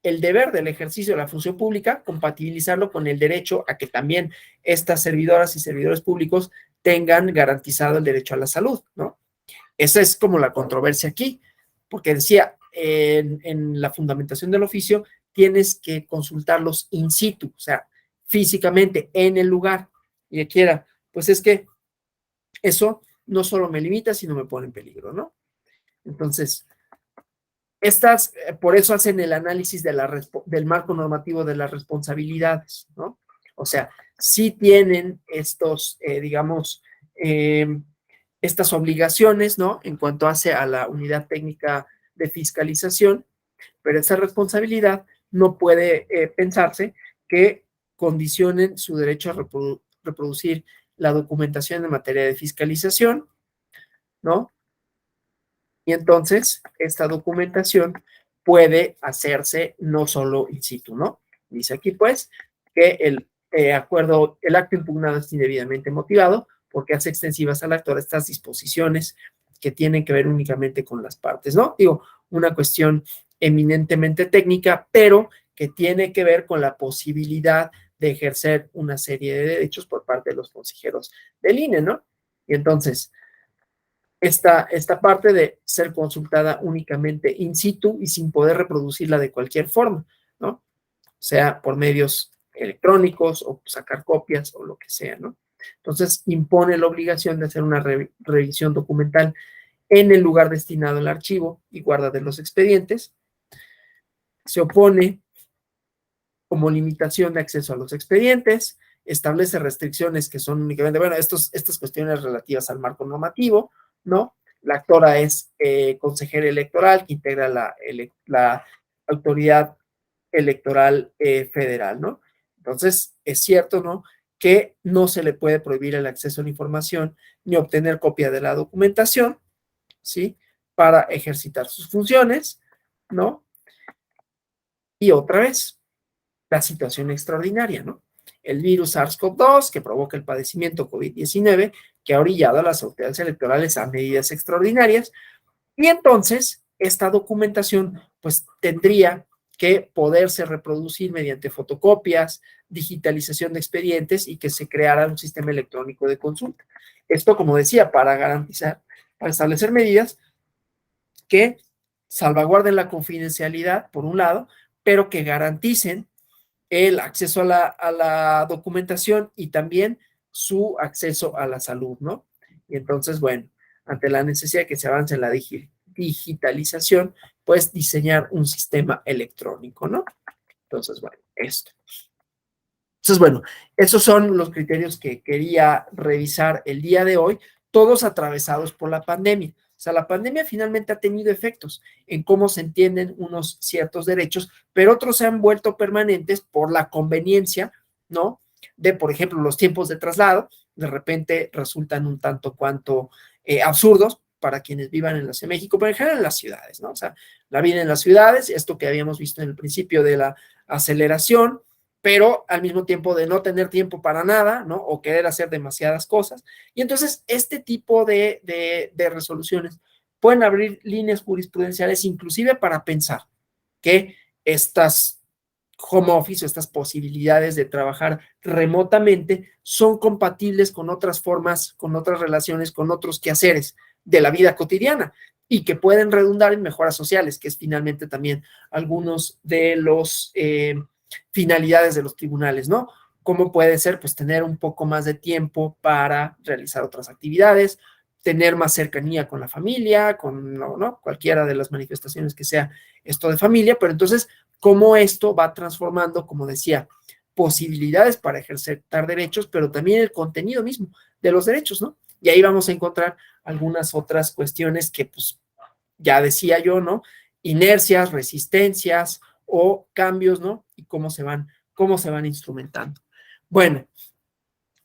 el deber del ejercicio de la función pública, compatibilizarlo con el derecho a que también estas servidoras y servidores públicos tengan garantizado el derecho a la salud, ¿no? Esa es como la controversia aquí, porque decía, en la fundamentación del oficio tienes que consultarlos in situ, o sea, físicamente, en el lugar. Y aquí era, pues es que eso no solo me limita, sino me pone en peligro, ¿no? Entonces, por eso hacen el análisis del marco normativo de las responsabilidades, ¿no? O sea, sí tienen digamos, estas obligaciones, ¿no? En cuanto hace a la unidad técnica de fiscalización, pero esa responsabilidad no puede pensarse que condicionen su derecho a reproducir la documentación en materia de fiscalización, ¿no? Y entonces, esta documentación puede hacerse no solo in situ, ¿no? Dice aquí, pues, que el acto impugnado es indebidamente motivado porque hace extensivas al actor estas disposiciones que tienen que ver únicamente con las partes, ¿no? Digo, una cuestión eminentemente técnica, pero que tiene que ver con la posibilidad de ejercer una serie de derechos por parte de los consejeros del INE, ¿no? Y entonces, esta parte de ser consultada únicamente in situ y sin poder reproducirla de cualquier forma, ¿no? Sea por medios electrónicos o sacar copias o lo que sea, ¿no? Entonces, impone la obligación de hacer una revisión documental en el lugar destinado al archivo y guarda de los expedientes. Se opone como limitación de acceso a los expedientes, establece restricciones que son únicamente, bueno, estas cuestiones relativas al marco normativo, ¿no? La actora es consejera electoral que integra la autoridad electoral federal, ¿no? Entonces, es cierto, ¿no? Que no se le puede prohibir el acceso a la información ni obtener copia de la documentación, ¿sí? Para ejercitar sus funciones, ¿no? Y otra vez, la situación extraordinaria, ¿no? El virus SARS-CoV-2 que provoca el padecimiento COVID-19 que ha orillado a las autoridades electorales a medidas extraordinarias y entonces esta documentación pues tendría que poderse reproducir mediante fotocopias, digitalización de expedientes y que se creara un sistema electrónico de consulta. Esto, como decía, para garantizar, para establecer medidas que salvaguarden la confidencialidad, por un lado, pero que garanticen el acceso a la documentación y también su acceso a la salud, ¿no? Y entonces, bueno, ante la necesidad de que se avance en la digitalización, pues diseñar un sistema electrónico, ¿no? Entonces, bueno, esto. Entonces, bueno, esos son los criterios que quería revisar el día de hoy, todos atravesados por la pandemia. O sea, la pandemia finalmente ha tenido efectos en cómo se entienden unos ciertos derechos, pero otros se han vuelto permanentes por la conveniencia, ¿no? de, por ejemplo, los tiempos de traslado, de repente resultan un tanto cuanto absurdos para quienes vivan en la Ciudad de México, pero en general en las ciudades, ¿no? O sea, la vida en las ciudades, esto que habíamos visto en el principio de la aceleración, pero al mismo tiempo de no tener tiempo para nada, ¿no? O querer hacer demasiadas cosas. Y entonces este tipo de resoluciones pueden abrir líneas jurisprudenciales inclusive para pensar que estas home office o estas posibilidades de trabajar remotamente son compatibles con otras formas, con otras relaciones, con otros quehaceres de la vida cotidiana y que pueden redundar en mejoras sociales, que es finalmente también algunos de los finalidades de los tribunales, ¿no? ¿Cómo puede ser? Pues tener un poco más de tiempo para realizar otras actividades, tener más cercanía con la familia, con ¿no? Cualquiera de las manifestaciones que sea esto de familia, pero entonces, ¿cómo esto va transformando, como decía, posibilidades para ejercer derechos, pero también el contenido mismo de los derechos, ¿no? Y ahí vamos a encontrar algunas otras cuestiones que, pues, ya decía yo, ¿no? Inercias, resistencias o cambios, ¿no? Y cómo se van instrumentando. Bueno,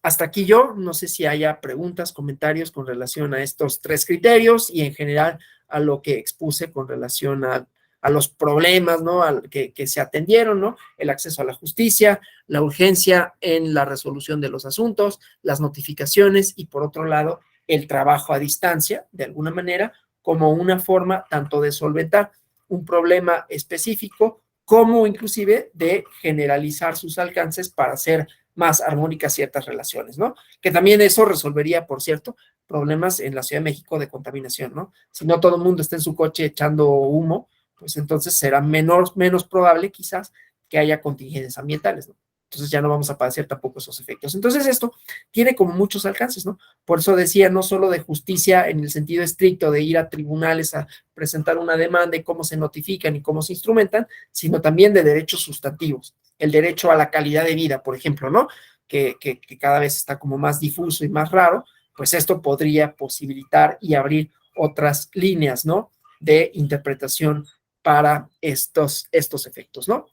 hasta aquí yo, no sé si haya preguntas, comentarios con relación a estos tres criterios y en general a lo que expuse con relación a los problemas, ¿no? Que se atendieron, ¿no? El acceso a la justicia, la urgencia en la resolución de los asuntos, las notificaciones y por otro lado, el trabajo a distancia, de alguna manera, como una forma tanto de solventar un problema específico como inclusive de generalizar sus alcances para hacer más armónicas ciertas relaciones, ¿no? Que también eso resolvería, por cierto, problemas en la Ciudad de México de contaminación, ¿no? Si no todo el mundo está en su coche echando humo, pues entonces será menos probable quizás que haya contingencias ambientales, ¿no? Entonces ya no vamos a padecer tampoco esos efectos. Entonces esto tiene como muchos alcances, ¿no? Por eso decía, no solo de justicia en el sentido estricto de ir a tribunales a presentar una demanda y cómo se notifican y cómo se instrumentan, sino también de derechos sustantivos. El derecho a la calidad de vida, por ejemplo, ¿no? Que cada vez está como más difuso y más raro, pues esto podría posibilitar y abrir otras líneas, ¿no? De interpretación para estos efectos, ¿no?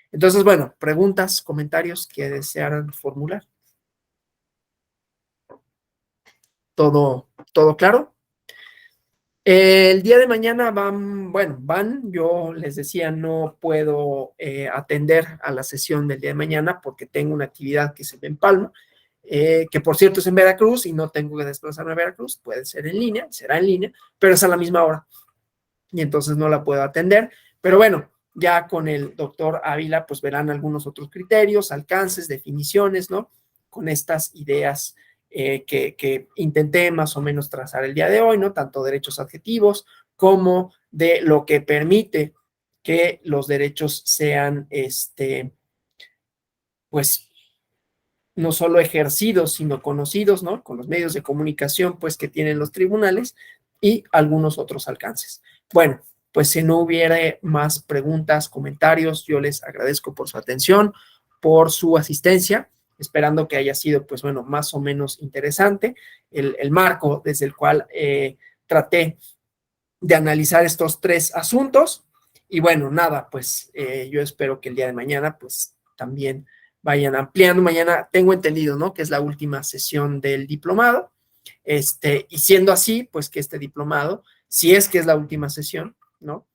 Entonces, bueno, preguntas, comentarios que desearan formular. ¿Todo claro? El día de mañana yo les decía, no puedo atender a la sesión del día de mañana porque tengo una actividad que se me empalma, que por cierto es en Veracruz y no tengo que desplazarme a Veracruz, puede ser en línea, será en línea, pero es a la misma hora y entonces no la puedo atender, pero bueno, ya con el doctor Ávila pues verán algunos otros criterios, alcances, definiciones, ¿no? Con estas ideas que intenté más o menos trazar el día de hoy, ¿no? Tanto derechos adjetivos como de lo que permite que los derechos sean, pues, no solo ejercidos, sino conocidos, ¿no? Con los medios de comunicación, pues, que tienen los tribunales y algunos otros alcances. Bueno, pues si no hubiera más preguntas, comentarios, yo les agradezco por su atención, por su asistencia, esperando que haya sido, pues bueno, más o menos interesante el marco desde el cual traté de analizar estos tres asuntos. Y bueno, nada, pues yo espero que el día de mañana, pues también vayan ampliando. Mañana tengo entendido, ¿no? Que es la última sesión del diplomado. Y siendo así, pues que este diplomado, si es que es la última sesión, ¿no?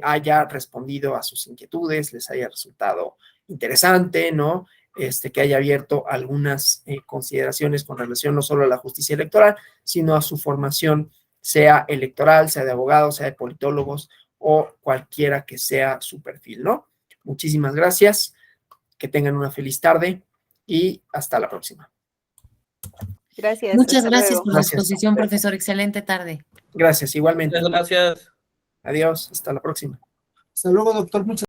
Haya respondido a sus inquietudes, les haya resultado interesante, ¿no? Que haya abierto algunas consideraciones con relación no solo a la justicia electoral, sino a su formación, sea electoral, sea de abogados, sea de politólogos o cualquiera que sea su perfil, ¿no? Muchísimas gracias, que tengan una feliz tarde y hasta la próxima. Gracias. Muchas gracias por la Gracias. exposición, profesor. Excelente tarde. Gracias, igualmente. Muchas gracias. Adiós, hasta la próxima. Hasta luego, doctor. Muchas